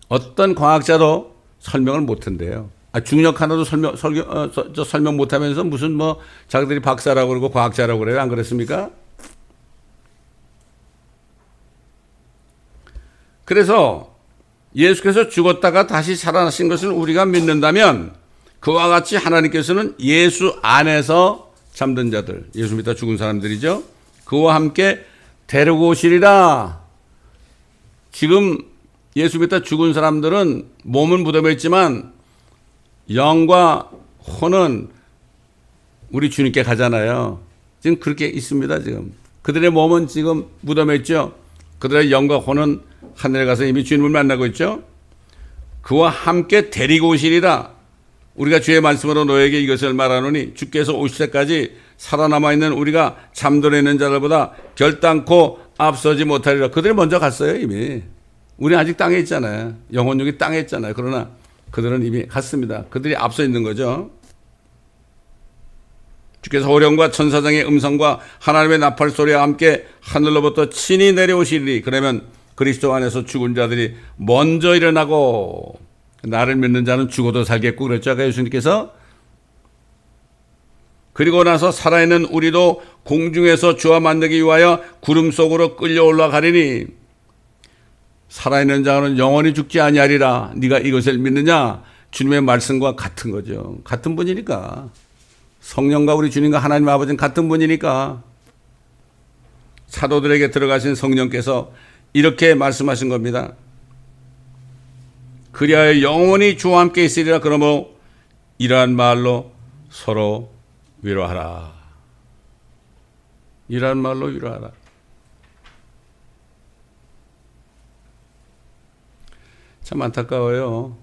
S1: 어떤 과학자도 설명을 못 한대요. 중력 하나도 설명 못 하면서 무슨 뭐 자기들이 박사라고 그러고 과학자라고 그래요. 안 그렇습니까? 그래서 예수께서 죽었다가 다시 살아나신 것을 우리가 믿는다면, 그와 같이 하나님께서는 예수 안에서 잠든 자들, 예수 믿다 죽은 사람들이죠, 그와 함께 데리고 오시리라. 지금 예수 믿다 죽은 사람들은 몸은 무덤에 있지만 영과 혼은 우리 주님께 가잖아요. 지금 그렇게 있습니다. 지금 그들의 몸은 지금 무덤에 있죠. 그들의 영과 혼은 하늘에 가서 이미 주님을 만나고 있죠. 그와 함께 데리고 오시리라. 우리가 주의 말씀으로 너에게 이것을 말하노니 주께서 오실 때까지 살아남아 있는 우리가 잠들어 있는 자들보다 결단코 앞서지 못하리라. 그들이 먼저 갔어요. 이미. 우리 아직 땅에 있잖아요. 영혼육이 땅에 있잖아요. 그러나 그들은 이미 갔습니다. 그들이 앞서 있는 거죠. 주께서 호령과 천사장의 음성과 하나님의 나팔 소리와 함께 하늘로부터 친히 내려오시리니, 그러면 그리스도 안에서 죽은 자들이 먼저 일어나고 나를 믿는 자는 죽어도 살겠고 그랬죠. 예수님께서. 그리고 나서 살아있는 우리도 공중에서 주와 만나기 위하여 구름 속으로 끌려 올라가리니, 살아있는 자는 영원히 죽지 아니하리라. 네가 이것을 믿느냐? 주님의 말씀과 같은 거죠. 같은 분이니까. 성령과 우리 주님과 하나님 아버지는 같은 분이니까. 사도들에게 들어가신 성령께서 이렇게 말씀하신 겁니다. 그리하여 영원히 주와 함께 있으리라. 그러므로 이러한 말로 서로 위로하라. 이러한 말로 위로하라. 참 안타까워요.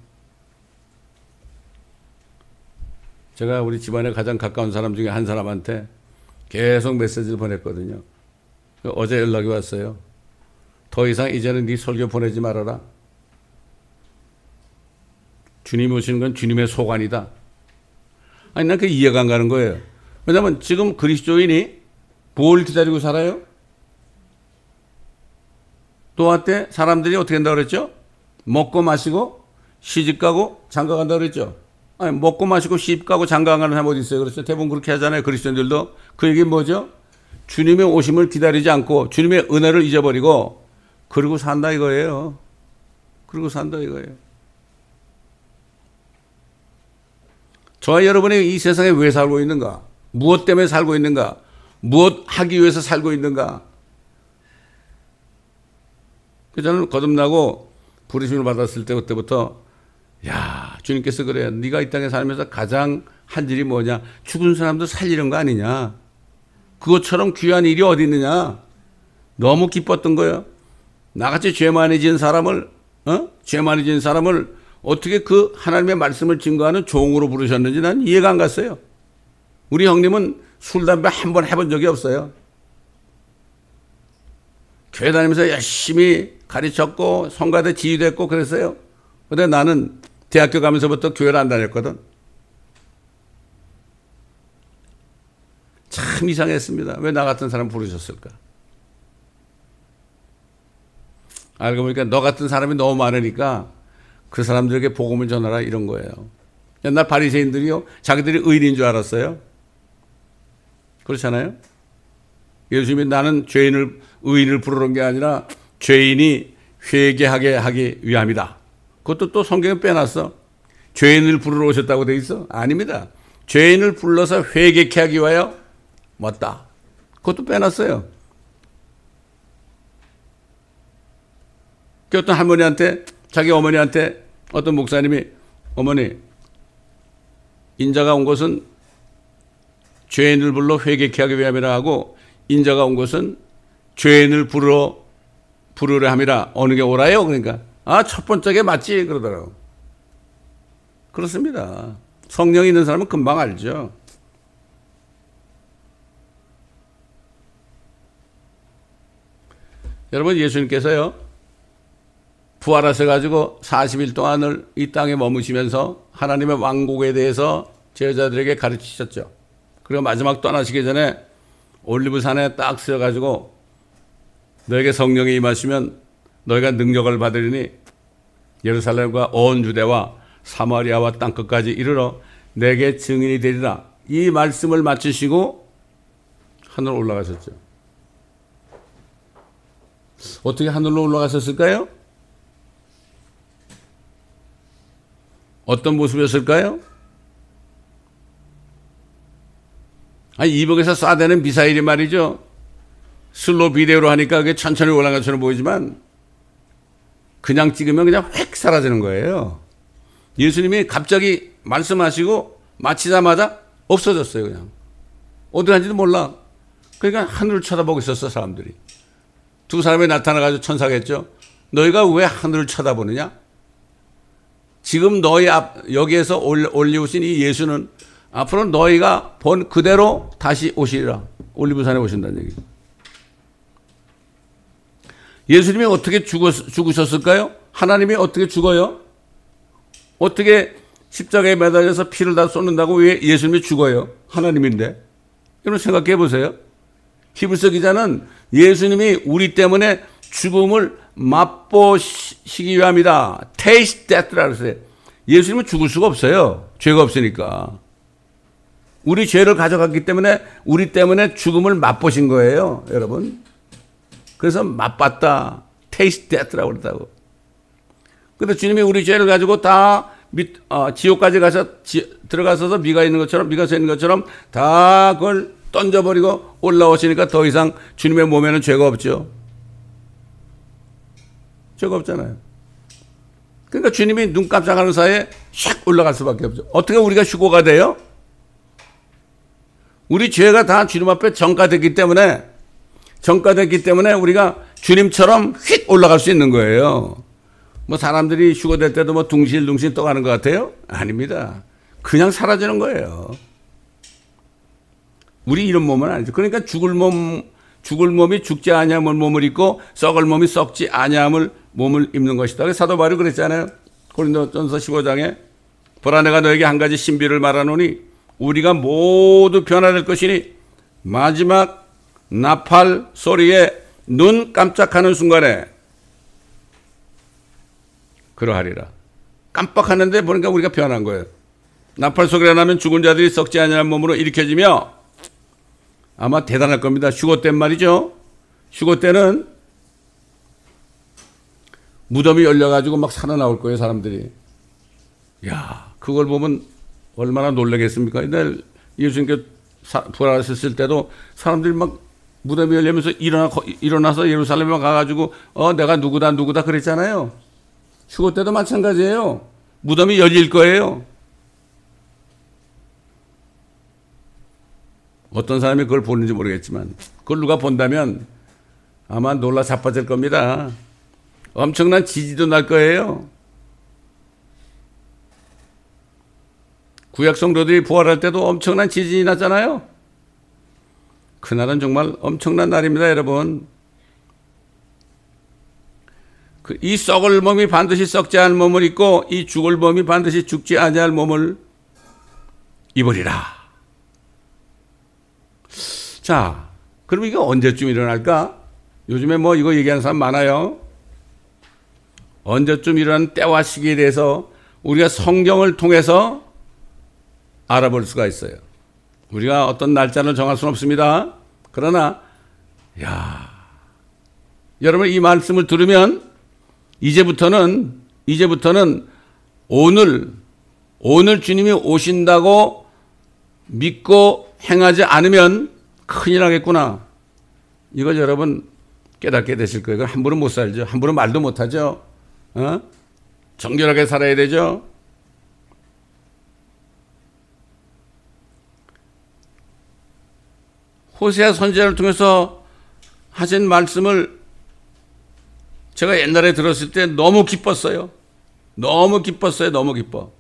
S1: 제가 우리 집안에 가장 가까운 사람 중에 한 사람한테 계속 메시지를 보냈거든요. 어제 연락이 왔어요. 더 이상 이제는 네 설교 보내지 말아라. 주님이 오시는 건 주님의 소관이다. 아니, 난 그게 이해가 안 가는 거예요. 왜냐하면 지금 그리스도인이 뭘 기다리고 살아요? 노아 때 사람들이 어떻게 한다고 그랬죠? 먹고 마시고 시집가고 장가간다고 그랬죠. 아니, 먹고 마시고 시집가고 장가가는 사람 어디 있어요? 그렇죠. 대부분 그렇게 하잖아요. 그리스도인들도. 그 얘기는 뭐죠? 주님의 오심을 기다리지 않고 주님의 은혜를 잊어버리고 그러고 산다 이거예요. 그러고 산다 이거예요. 저와 여러분이 이 세상에 왜 살고 있는가? 무엇 때문에 살고 있는가? 무엇 하기 위해서 살고 있는가? 그래서 저는 거듭나고 부르심을 받았을 때 그때부터 야, 주님께서 그래요. 네가 이 땅에 살면서 가장 한 일이 뭐냐? 죽은 사람도 살리는 거 아니냐? 그것처럼 귀한 일이 어디 있느냐? 너무 기뻤던 거예요. 나같이 죄 많이 지은 사람을 죄 많이 지은 사람을 어떻게 그 하나님의 말씀을 증거하는 종으로 부르셨는지 난 이해가 안 갔어요. 우리 형님은 술, 담배 한 번 해본 적이 없어요. 교회 다니면서 열심히 가르쳤고 성가대 지휘됐고 그랬어요. 근데 나는 대학교 가면서부터 교회를 안 다녔거든. 참 이상했습니다. 왜 나 같은 사람 부르셨을까? 알고 보니까 너 같은 사람이 너무 많으니까 그 사람들에게 복음을 전하라 이런 거예요. 옛날 바리새인들이요, 자기들이 의인인 줄 알았어요. 그렇잖아요. 예수님이 나는 의인을 부르는 게 아니라 죄인이 회개하게 하기 위함이다. 그것도 또 성경에 빼놨어. 죄인을 부르러 오셨다고 돼 있어? 아닙니다. 죄인을 불러서 회개케 하기 위하여 왔다. 그것도 빼놨어요. 그 어떤 할머니한테, 자기 어머니한테 어떤 목사님이 어머니, 인자가 온 것은 죄인을 불러 회개케 하기 위함이라 하고 인자가 온 것은 죄인을 부르려 함이라 어느 게 옳아요? 그러니까 첫 번째게 맞지 그러더라고. 그렇습니다. 성령이 있는 사람은 금방 알죠. 여러분, 예수님께서요 부활하셔가지고 40일 동안을 이 땅에 머무시면서 하나님의 왕국에 대해서 제자들에게 가르치셨죠. 그리고 마지막 떠나시기 전에 올리브산에 딱 서가지고 너에게 성령이 임하시면 너희가 능력을 받으리니 예루살렘과 온 유대와 사마리아와 땅끝까지 이르러 내게 증인이 되리라. 이 말씀을 마치시고 하늘로 올라가셨죠. 어떻게 하늘로 올라가셨을까요? 어떤 모습이었을까요? 이북에서 쏴대는 미사일이 말이죠. 슬로 비데오로 하니까 그게 천천히 올라간 것처럼 보이지만 그냥 찍으면 그냥 획 사라지는 거예요. 예수님이 갑자기 말씀하시고 마치자마자 없어졌어요. 그냥 어디 간지도 몰라. 그러니까 하늘을 쳐다보고 있었어. 사람들이. 두 사람이 나타나가지고 천사겠죠. 너희가 왜 하늘을 쳐다보느냐? 지금 너희 여기에서 올리우신 이 예수는 앞으로 너희가 본 그대로 다시 오시리라. 올리브산에 오신다는 얘기죠. 예수님이 어떻게 죽으셨을까요? 하나님이 어떻게 죽어요? 어떻게 십자가에 매달려서 피를 다 쏟는다고 왜 예수님이 죽어요? 하나님인데. 여러분 생각해 보세요. 히브리서 기자는 예수님이 우리 때문에 죽음을 맛보시기 위함이다. Taste death라고 했어요. 예수님은 죽을 수가 없어요. 죄가 없으니까. 우리 죄를 가져갔기 때문에 우리 때문에 죽음을 맛보신 거예요. 여러분. 그래서 맛봤다. Taste death라고 그랬다고. 근데 주님이 우리 죄를 가지고 다 지옥까지 들어가서 미가 서 있는 것처럼 다 그걸 던져버리고 올라오시니까 더 이상 주님의 몸에는 죄가 없죠. 죄가 없잖아요. 그러니까 주님이 눈 깜짝하는 사이에 샥 올라갈 수밖에 없죠. 어떻게 우리가 휴거가 돼요? 우리 죄가 다 주님 앞에 전가됐기 때문에 우리가 주님처럼 휙 올라갈 수 있는 거예요. 뭐 사람들이 휴거될 때도 뭐 둥실둥실 떠가는 것 같아요? 아닙니다. 그냥 사라지는 거예요. 우리 이런 몸은 아니죠. 그러니까 죽을 몸이 죽지 아니함을 몸을 입고 썩을 몸이 썩지 아니함을 몸을 입는 것이다. 사도 바울이 그랬잖아요. 고린도전서 15장에 보라 내가 너에게 한 가지 신비를 말하노니 우리가 모두 변화될 것이니 마지막 나팔 소리에 눈 깜짝하는 순간에 그러하리라. 깜빡하는데 보니까 우리가 변한 거예요. 나팔 소리가 나면 죽은 자들이 썩지 아니할 몸으로 일으켜지며 아마 대단할 겁니다. 휴거 때 말이죠. 휴거 때는 무덤이 열려가지고 막 살아나올 거예요, 사람들이. 야, 그걸 보면 얼마나 놀라겠습니까? 옛날 예수님께 부활하셨을 때도 사람들이 막 무덤이 열리면서 일어나서 예루살렘에 가가지고 내가 누구다 그랬잖아요. 휴거 때도 마찬가지예요. 무덤이 열릴 거예요. 어떤 사람이 그걸 보는지 모르겠지만 그걸 누가 본다면 아마 놀라 자빠질 겁니다. 엄청난 지지도 날 거예요. 구약 성도들이 부활할 때도 엄청난 지진이 났잖아요. 그날은 정말 엄청난 날입니다, 여러분. 이 썩을 몸이 반드시 썩지 않을 몸을 입고 이 죽을 몸이 반드시 죽지 아니할 몸을 입으리라. 자, 그럼 이게 언제쯤 일어날까? 요즘에 뭐 이거 얘기하는 사람 많아요. 언제쯤 일어나는 때와 시기에 대해서 우리가 성경을 통해서 알아볼 수가 있어요. 우리가 어떤 날짜를 정할 수는 없습니다. 그러나 여러분 이 말씀을 들으면 이제부터는 오늘 주님이 오신다고 믿고 행하지 않으면 큰일 나겠구나. 이걸 여러분 깨닫게 되실 거예요. 함부로 못 살죠. 함부로 말도 못 하죠. 정결하게 살아야 되죠. 호세아 선지자를 통해서 하신 말씀을 제가 옛날에 들었을 때 너무 기뻤어요. 너무 기뻐.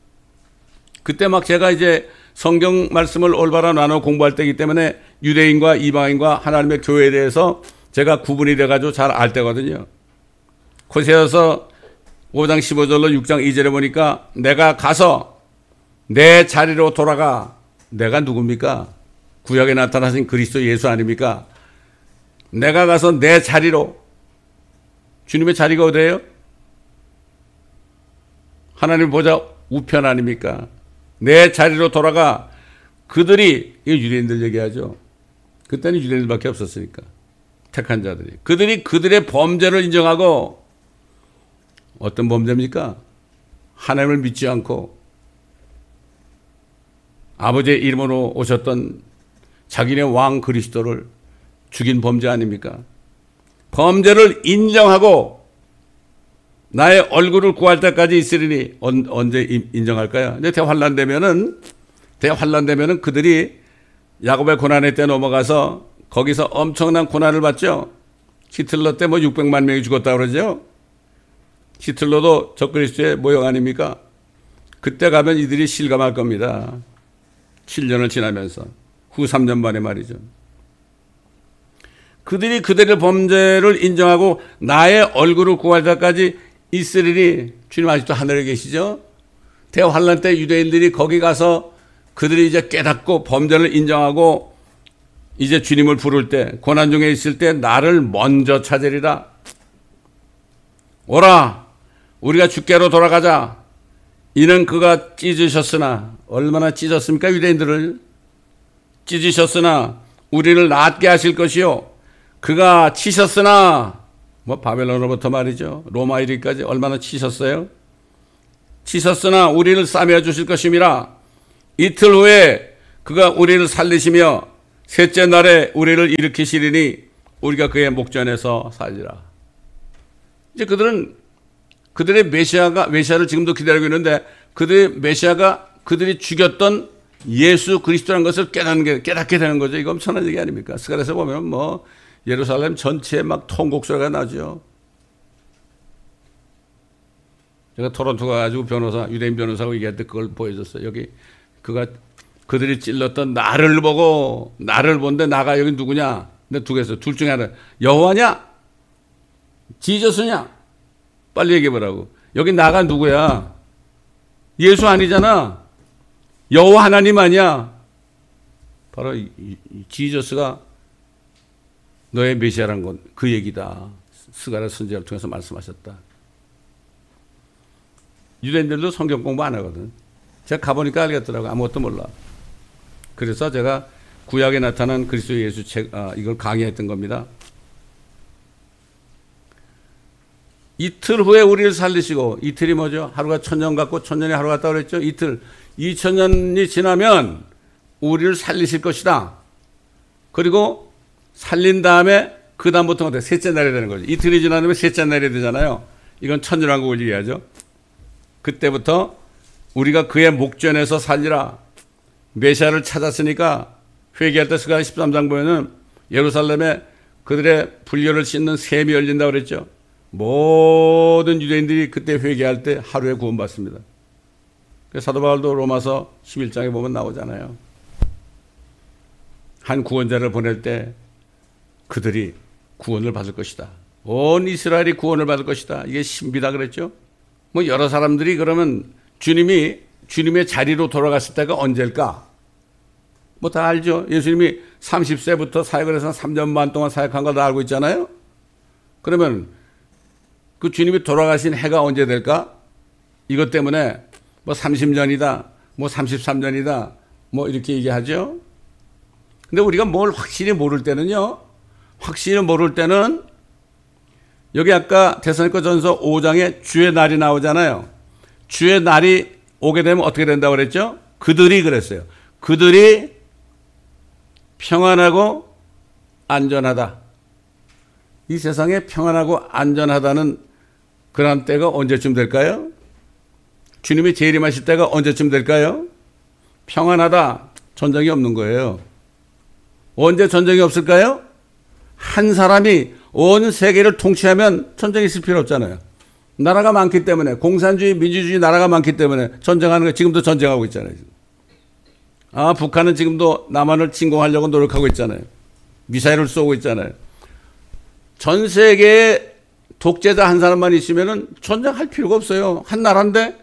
S1: 그때 막 제가 이제 성경 말씀을 올바로 나눠 공부할 때이기 때문에 유대인과 이방인과 하나님의 교회에 대해서 제가 구분이 돼가지고 잘 알 때거든요. 호세아서 5장 15절로 6장 2절에 보니까 내가 가서 내 자리로 돌아가. 내가 누굽니까? 구약에 나타나신 그리스도 예수 아닙니까? 내가 가서 내 자리로. 주님의 자리가 어디예요? 하나님 보좌 우편 아닙니까? 내 자리로 돌아가. 그들이, 이거 유대인들 얘기하죠. 그때는 유대인들밖에 없었으니까. 택한 자들이. 그들이 그들의 범죄를 인정하고, 어떤 범죄입니까? 하나님을 믿지 않고 아버지의 이름으로 오셨던 자기네 왕 그리스도를 죽인 범죄 아닙니까? 범죄를 인정하고 나의 얼굴을 구할 때까지 있으리니 언제 인정할까요? 이제 대환란 되면은 그들이 야곱의 고난의 때 넘어가서 거기서 엄청난 고난을 받죠. 히틀러 때 뭐 600만 명이 죽었다 그러죠. 히틀러도 적그리스도의 모형 아닙니까? 그때 가면 이들이 실감할 겁니다. 7년을 지나면서 후 3년 만에 말이죠. 그들이 그들의 범죄를 인정하고 나의 얼굴을 구할 때까지 있으리니. 주님 아직도 하늘에 계시죠? 대환란 때 유대인들이 거기 가서 그들이 이제 깨닫고 범죄를 인정하고 이제 주님을 부를 때, 고난 중에 있을 때 나를 먼저 찾으리라. 오라, 우리가 주께로 돌아가자. 이는 그가 찢으셨으나, 얼마나 찢었습니까? 유대인들을 찢으셨으나 우리를 낫게 하실 것이요, 그가 치셨으나, 뭐 바벨론으로부터 말이죠, 로마 이르기까지 얼마나 치셨어요? 치셨으나 우리를 싸매어 주실 것임이라. 이틀 후에 그가 우리를 살리시며 셋째 날에 우리를 일으키시리니 우리가 그의 목전에서 살리라. 이제 그들은 그들의 메시아를 지금도 기다리고 있는데, 그들의 메시아가 그들이 죽였던 예수 그리스도라는 것을 깨닫게 되는 거죠. 이거 엄청난 얘기 아닙니까? 스가랴서 보면 뭐 예루살렘 전체에 막 통곡소리가 나죠. 제가 토론토 가가지고 유대인 변호사하고 얘기할 때 그걸 보여줬어요. 여기 그들이 찔렀던 나를 보고, 나를 본데 나가 여기 누구냐? 근데 두 개서 둘 중에 하나, 여호와냐? 지저스냐? 빨리 얘기해보라고. 여기 나가 누구야? 예수 아니잖아. 여호와 하나님 아니야. 바로 이 지저스가 너의 메시아란 건 그 얘기다. 스가랴 선지자를 통해서 말씀하셨다. 유대인들도 성경 공부 안 하거든. 제가 가보니까 알겠더라고. 아무것도 몰라. 그래서 제가 구약에 나타난 그리스도 예수 이걸 강의했던 겁니다. 이틀 후에 우리를 살리시고, 이틀이 뭐죠? 하루가 1000년 같고 1000년이 하루 같다고 그랬죠? 이틀, 2000년이 지나면 우리를 살리실 것이다. 그리고 살린 다음에 그 다음부터 셋째 날이 되는 거죠. 이틀이 지나면 셋째 날이 되잖아요. 이건 천년왕국을 얘기하죠. 그때부터 우리가 그의 목전에서 살리라. 메시아를 찾았으니까 회개할 때 스가랴 13장 보면은 예루살렘에 그들의 불교를 씻는 샘이 열린다고 그랬죠. 모든 유대인들이 그때 회개할 때 하루에 구원받습니다. 사도 바울도 로마서 11장에 보면 나오잖아요. 한 구원자를 보낼 때 그들이 구원을 받을 것이다. 온 이스라엘이 구원을 받을 것이다. 이게 신비다 그랬죠. 뭐 여러 사람들이 그러면 주님의 자리로 돌아갔을 때가 언제일까? 뭐 다 알죠. 예수님이 30세부터 사역을 해서 3년 반 동안 사역한 거 다 알고 있잖아요. 그러면 그 주님이 돌아가신 해가 언제 될까? 이것 때문에 뭐 30년이다, 뭐 33년이다, 뭐 이렇게 얘기하죠. 근데 우리가 뭘 확실히 모를 때는요, 확실히 모를 때는 여기 아까 데살로니가전서 5장에 주의 날이 나오잖아요. 주의 날이 오게 되면 어떻게 된다고 그랬죠? 그들이 그랬어요. 그들이 평안하고 안전하다. 이 세상에 평안하고 안전하다는 그런 때가 언제쯤 될까요? 주님이 재림하실 때가 언제쯤 될까요? 평안하다. 전쟁이 없는 거예요. 언제 전쟁이 없을까요? 한 사람이 온 세계를 통치하면 전쟁이 있을 필요 없잖아요. 나라가 많기 때문에, 공산주의, 민주주의 나라가 많기 때문에 전쟁하는 거 지금도 전쟁하고 있잖아요. 북한은 지금도 남한을 침공하려고 노력하고 있잖아요. 미사일을 쏘고 있잖아요. 전 세계에 독재자 한 사람만 있으면은 전쟁할 필요가 없어요. 한 나라인데.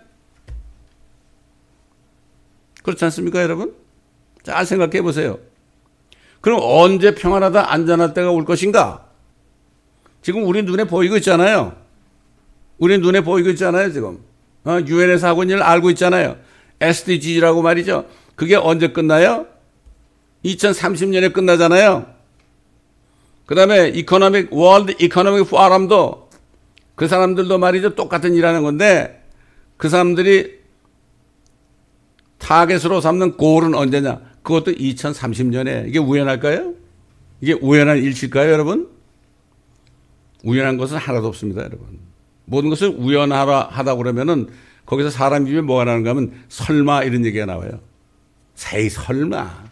S1: 그렇지 않습니까, 여러분? 잘 생각해 보세요. 그럼 언제 평안하다, 안전할 때가 올 것인가? 지금 우리 눈에 보이고 있잖아요. 우리 눈에 보이고 있잖아요, 지금. 유엔에서 하고 있는 일 알고 있잖아요. SDG라고 말이죠. 그게 언제 끝나요? 2030년에 끝나잖아요. 그 다음에 월드 이코노믹 포럼도 그 사람들도 말이죠. 똑같은 일 하는 건데 그 사람들이 타겟으로 삼는 골은 언제냐? 그것도 2030년에. 이게 우연할까요? 이게 우연한 일치일까요, 여러분? 우연한 것은 하나도 없습니다, 여러분. 모든 것을 우연하다 그러면은 거기서 사람 입에 뭐가 나는가 하면 설마 이런 얘기가 나와요. 세이 설마.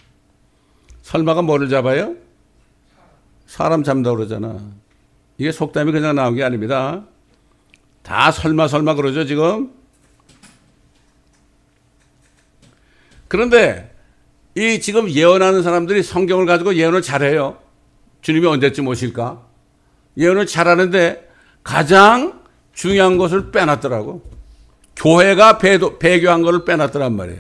S1: 설마가 뭐를 잡아요? 사람 잡는다고 그러잖아. 이게 속담이 그냥 나온 게 아닙니다. 다 설마 그러죠, 지금? 그런데 이 지금 예언하는 사람들이 성경을 가지고 예언을 잘해요. 주님이 언제쯤 오실까? 예언을 잘하는데 가장 중요한 것을 빼놨더라고. 교회가 배교한 것을 빼놨더란 말이에요.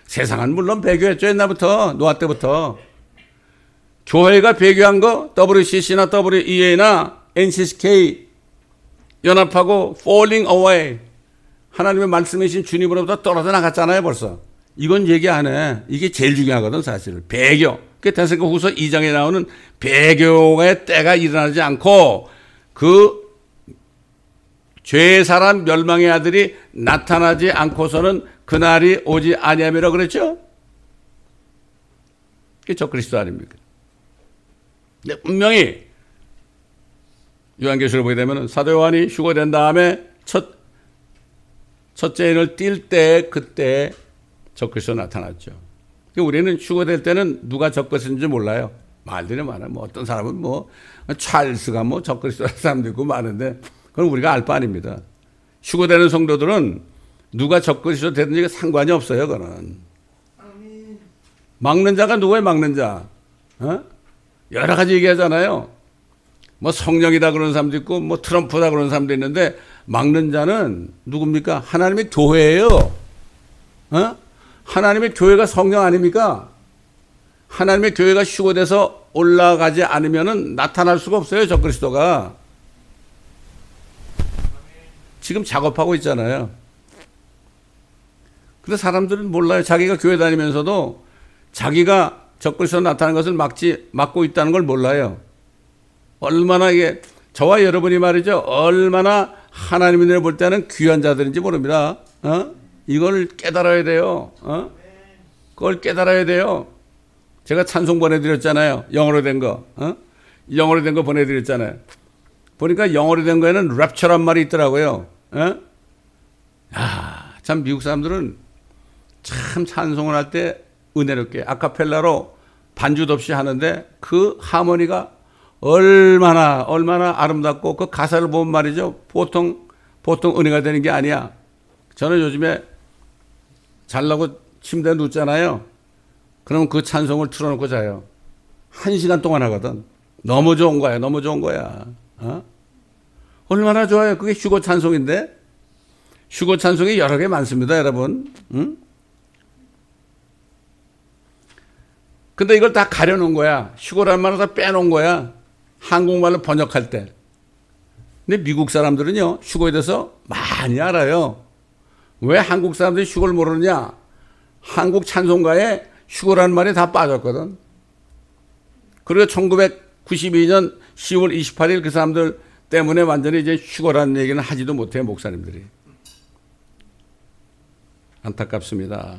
S1: 세상은 물론 배교했죠. 옛날부터, 노아 때부터. 교회가 배교한 거 WCC나 WEA나 NCCK 연합하고 falling away. 하나님의 말씀이신 주님으로부터 떨어져 나갔잖아요, 벌써. 이건 얘기 안 해. 이게 제일 중요하거든, 사실. 배교. 그 데살로니가후서 2장에 나오는 배교의 때가 일어나지 않고 그 죄의 사람 멸망의 아들이 나타나지 않고서는 그날이 오지 아니함이라 그랬죠? 그게 적그리스도 아닙니까? 근데 분명히 요한계시록을 보게 되면 사도 요한이 휴거된 다음에 첫째 인을 띌 때 그때 적그리스도 나타났죠. 우리는 휴거될 때는 누가 적그리스도인지 몰라요. 말들이 많아요. 뭐 어떤 사람은 뭐 찰스가 뭐 적그리스도라는 사람도 있고 많은데 그건 우리가 알 바 아닙니다. 휴거되는 성도들은 누가 적그리스도 되든지 상관이 없어요. 그거는. 막는 자가 누구예요? 막는 자. 여러 가지 얘기하잖아요. 뭐 성령이다 그러는 사람도 있고 뭐 트럼프다 그러는 사람도 있는데 막는 자는 누굽니까? 하나님의 교회예요. 하나님의 교회가 성령 아닙니까? 하나님의 교회가 휴거돼서 올라가지 않으면은 나타날 수가 없어요, 적그리스도가. 지금 작업하고 있잖아요. 근데 사람들은 몰라요. 자기가 교회 다니면서도 자기가 적그리스도 나타나는 것을 막고 있다는 걸 몰라요. 얼마나 이게 저와 여러분이 말이죠. 얼마나 하나님의 눈에 볼 때는 귀한 자들인지 모릅니다. 이걸 깨달아야 돼요. 그걸 깨달아야 돼요. 제가 찬송 보내드렸잖아요. 영어로 된 거. 영어로 된 거 보내드렸잖아요. 보니까 영어로 된 거에는 랩처란 말이 있더라고요. 참 미국 사람들은 참 찬송을 할 때 은혜롭게 아카펠라로 반주도 없이 하는데 그 하모니가 얼마나 아름답고 그 가사를 보면 말이죠. 보통 은혜가 되는 게 아니야. 저는 요즘에 자려고 침대에 눕잖아요. 그럼 그 찬송을 틀어놓고 자요. 1시간 동안 하거든. 너무 좋은 거야. 너무 좋은 거야. 얼마나 좋아요. 그게 휴거 찬송인데. 휴거 찬송이 여러 개 많습니다, 여러분. 근데 이걸 다 가려놓은 거야. 휴거란 말을 다 빼놓은 거야. 한국말로 번역할 때. 근데 미국 사람들은요, 휴거에 대해서 많이 알아요. 왜 한국 사람들이 휴거를 모르느냐? 한국 찬송가에 휴거라는 말이 다 빠졌거든. 그리고 1992년 10월 28일 그 사람들 때문에 완전히 이제 휴거라는 얘기는 하지도 못해요, 목사님들이. 안타깝습니다.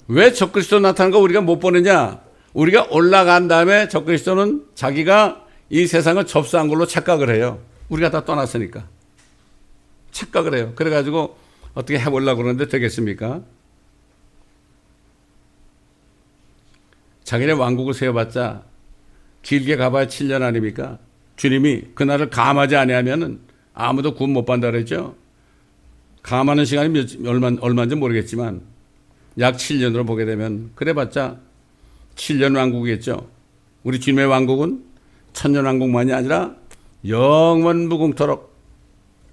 S1: 왜 적그리스도 나타난 거 우리가 못 보느냐? 우리가 올라간 다음에 적그리스도는 자기가 이 세상을 접수한 걸로 착각을 해요. 우리가 다 떠났으니까. 착각을 해요. 그래가지고 어떻게 해보려고 그러는데 되겠습니까? 자기네 왕국을 세워봤자 길게 가봐야 7년 아닙니까? 주님이 그날을 감하지 아니하면은 아무도 구원 못 받는다 그랬죠. 감하는 시간이 얼마인지 모르겠지만 약 7년으로 보게 되면 그래봤자 7년 왕국이겠죠. 우리 주님의 왕국은 천년 왕국만이 아니라 영원무궁토록.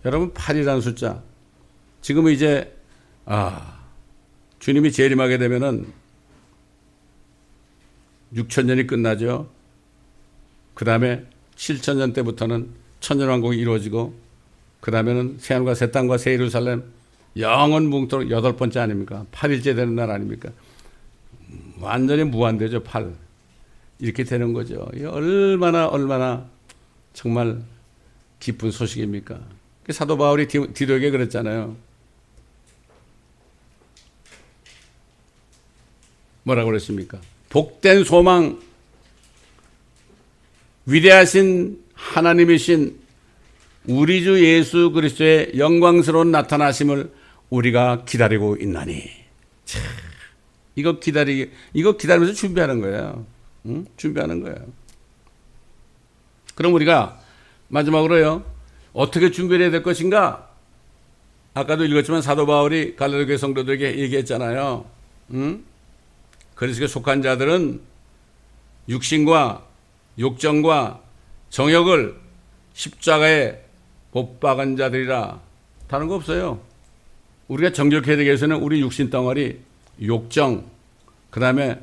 S1: 여러분 8이라는 숫자. 지금 이제 주님이 재림하게 되면은 6천년이 끝나죠. 그 다음에 7천년 때부터는 천년왕국이 이루어지고 그 다음에는 새하늘과 새 땅과 새 예루살렘 영원무궁토록 8번째 아닙니까? 8일째 되는 날 아닙니까? 완전히 무한대죠. 8. 이렇게 되는 거죠. 얼마나 정말 기쁜 소식입니까? 사도 바울이 디도에게 그랬잖아요. 뭐라고 그랬습니까? 복된 소망, 위대하신 하나님이신 우리 주 예수 그리스도의 영광스러운 나타나심을 우리가 기다리고 있나니. 참, 이거 기다리면서 준비하는 거예요. 응? 준비하는 거예요. 그럼 우리가 마지막으로요, 어떻게 준비를 해야 될 것인가? 아까도 읽었지만 사도 바울이 갈라디아 교회 성도들에게 얘기했잖아요. 응? 그리스도에 속한 자들은 육신과 욕정과 정욕을 십자가에 못 박은 자들이라. 다른 거 없어요. 우리가 정결해야 되기 위해서는 우리 육신 덩어리, 욕정, 그 다음에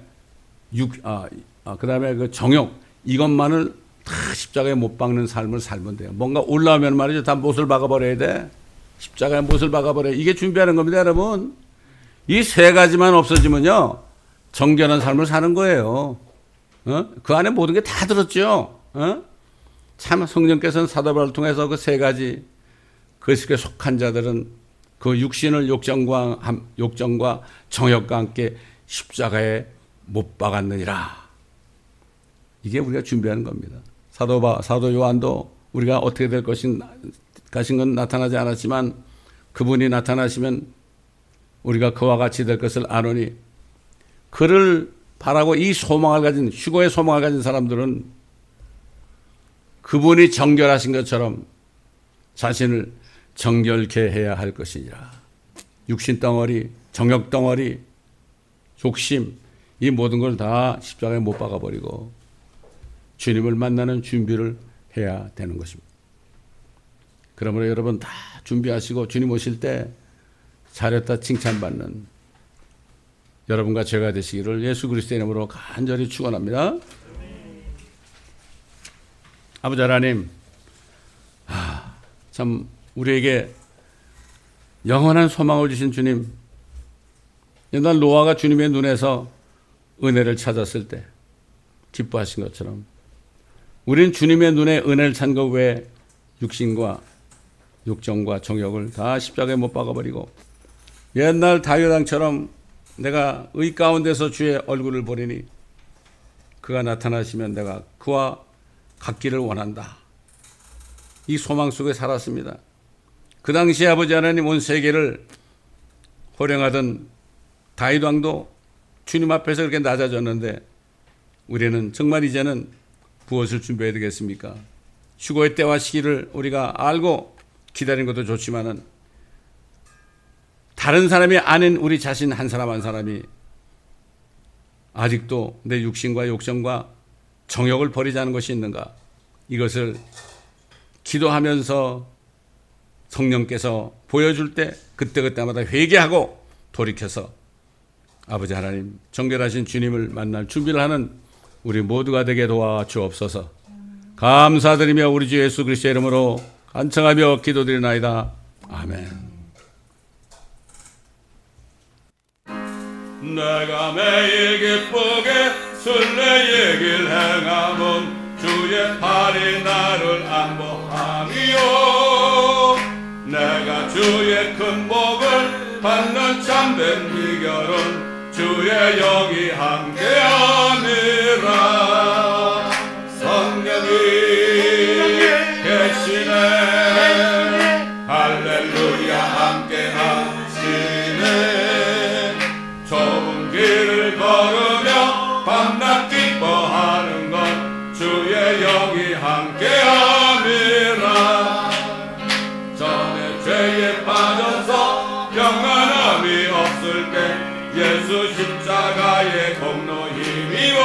S1: 그 정욕, 이것만을 다 십자가에 못 박는 삶을 살면 돼요. 뭔가 올라오면 말이죠. 다 못을 박아버려야 돼. 십자가에 못을 박아버려야 돼. 이게 준비하는 겁니다, 여러분. 이 세 가지만 없어지면요, 정결한 삶을 사는 거예요. 그 안에 모든 게 다 들었죠. 참 성령께서는 사도 바울을 통해서 그 세 가지, 그리스도에 속한 자들은 그 육신을 욕정과 정욕과 함께 십자가에 못 박았느니라. 이게 우리가 준비하는 겁니다. 사도 요한도 우리가 어떻게 될 것인 건 나타나지 않았지만 그분이 나타나시면 우리가 그와 같이 될 것을 아노니, 그를 바라고 이 소망을 가진, 휴거의 소망을 가진 사람들은 그분이 정결하신 것처럼 자신을 정결케 해야 할 것이니라. 육신 덩어리, 정욕 덩어리, 욕심, 이 모든 걸 다 십자가에 못 박아버리고 주님을 만나는 준비를 해야 되는 것입니다. 그러므로 여러분 다 준비하시고 주님 오실 때 잘했다 칭찬받는 여러분과 제가 되시기를 예수 그리스도의 이름으로 간절히 축원합니다. 아버지 하나님, 참 우리에게 영원한 소망을 주신 주님, 옛날 노아가 주님의 눈에서 은혜를 찾았을 때 기뻐하신 것처럼 우리는 주님의 눈에 은혜를 찬 것 외에 육신과 욕정과 정욕을 다 십자가에 못 박아버리고 옛날 다윗왕처럼 내가 의 가운데서 주의 얼굴을 보리니 그가 나타나시면 내가 그와 같기를 원한다. 이 소망 속에 살았습니다. 그 당시 아버지 하나님 온 세계를 호령하던 다윗왕도 주님 앞에서 그렇게 낮아졌는데 우리는 정말 이제는 무엇을 준비해야 되겠습니까? 휴거의 때와 시기를 우리가 알고 기다리는 것도 좋지만은 다른 사람이 아닌 우리 자신 한 사람 한 사람이 아직도 내 육신과 욕심과 정욕을 버리자는 것이 있는가? 이것을 기도하면서 성령께서 보여줄 때 그때그때마다 회개하고 돌이켜서 아버지 하나님 정결하신 주님을 만날 준비를 하는 우리 모두가 되게 도와주옵소서. 감사드리며 우리 주 예수 그리스도의 이름으로 간청하며 기도드리나이다. 아멘.
S2: 내가 매일 기쁘게 순례의 길 행함은 주의 팔이 나를 안보함이요 내가 주의 큰 복을 받는 참된 비결은 주의 영이 함께함이라 성령이 계시네 할렐루야 함께하시네 좁은 길을 걸으며 밤낮 기뻐하는 것 주의 영이 함께함이라 전에 죄에 빠져서 평안함이 없을 때 예수 십자가의 공로 힘입어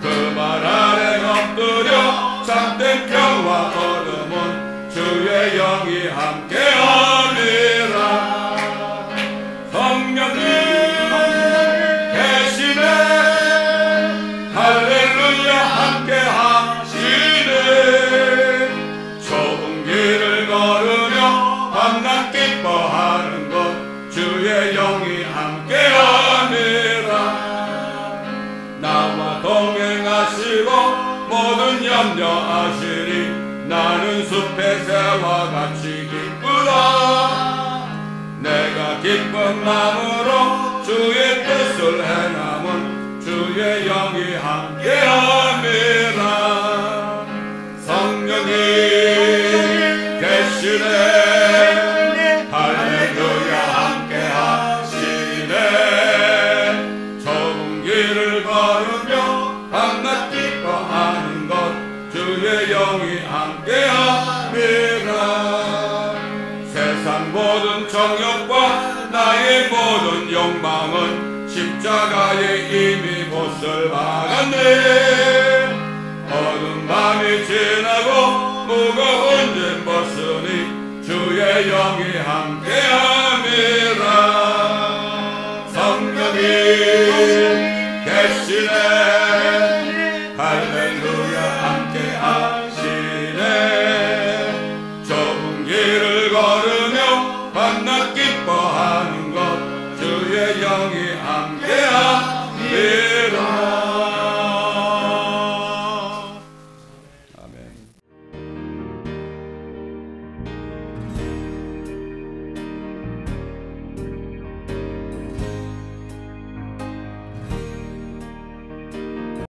S2: 그 말 아래 엎드려 참된 평화 얻음은 주의 영이 함께함이라 성령님 계시네 할렐루야 함께하시네 좁은 길을 걸으며 밤낮 기뻐하는 것 주의 영이 함께함이라 나와 동행하시고 모든 염려 아시리 나는 숲의 새와 같이 기쁘다 내가 기쁜 마음으로 주의 뜻을 행함은 주의 영이 함께함이라 성령이 계시네 할렐루야 함께하시네 좁은 길을 걸으며 밤낮 기뻐하는 것 주의 영이 함께함이라 세상 모든 정욕과 나의 모든 욕망은 십자가에 이미 못을 박았네 어두운 밤이 지나고 무거운 짐 벗으니 주의 영이 함께함이라 성령이 계시네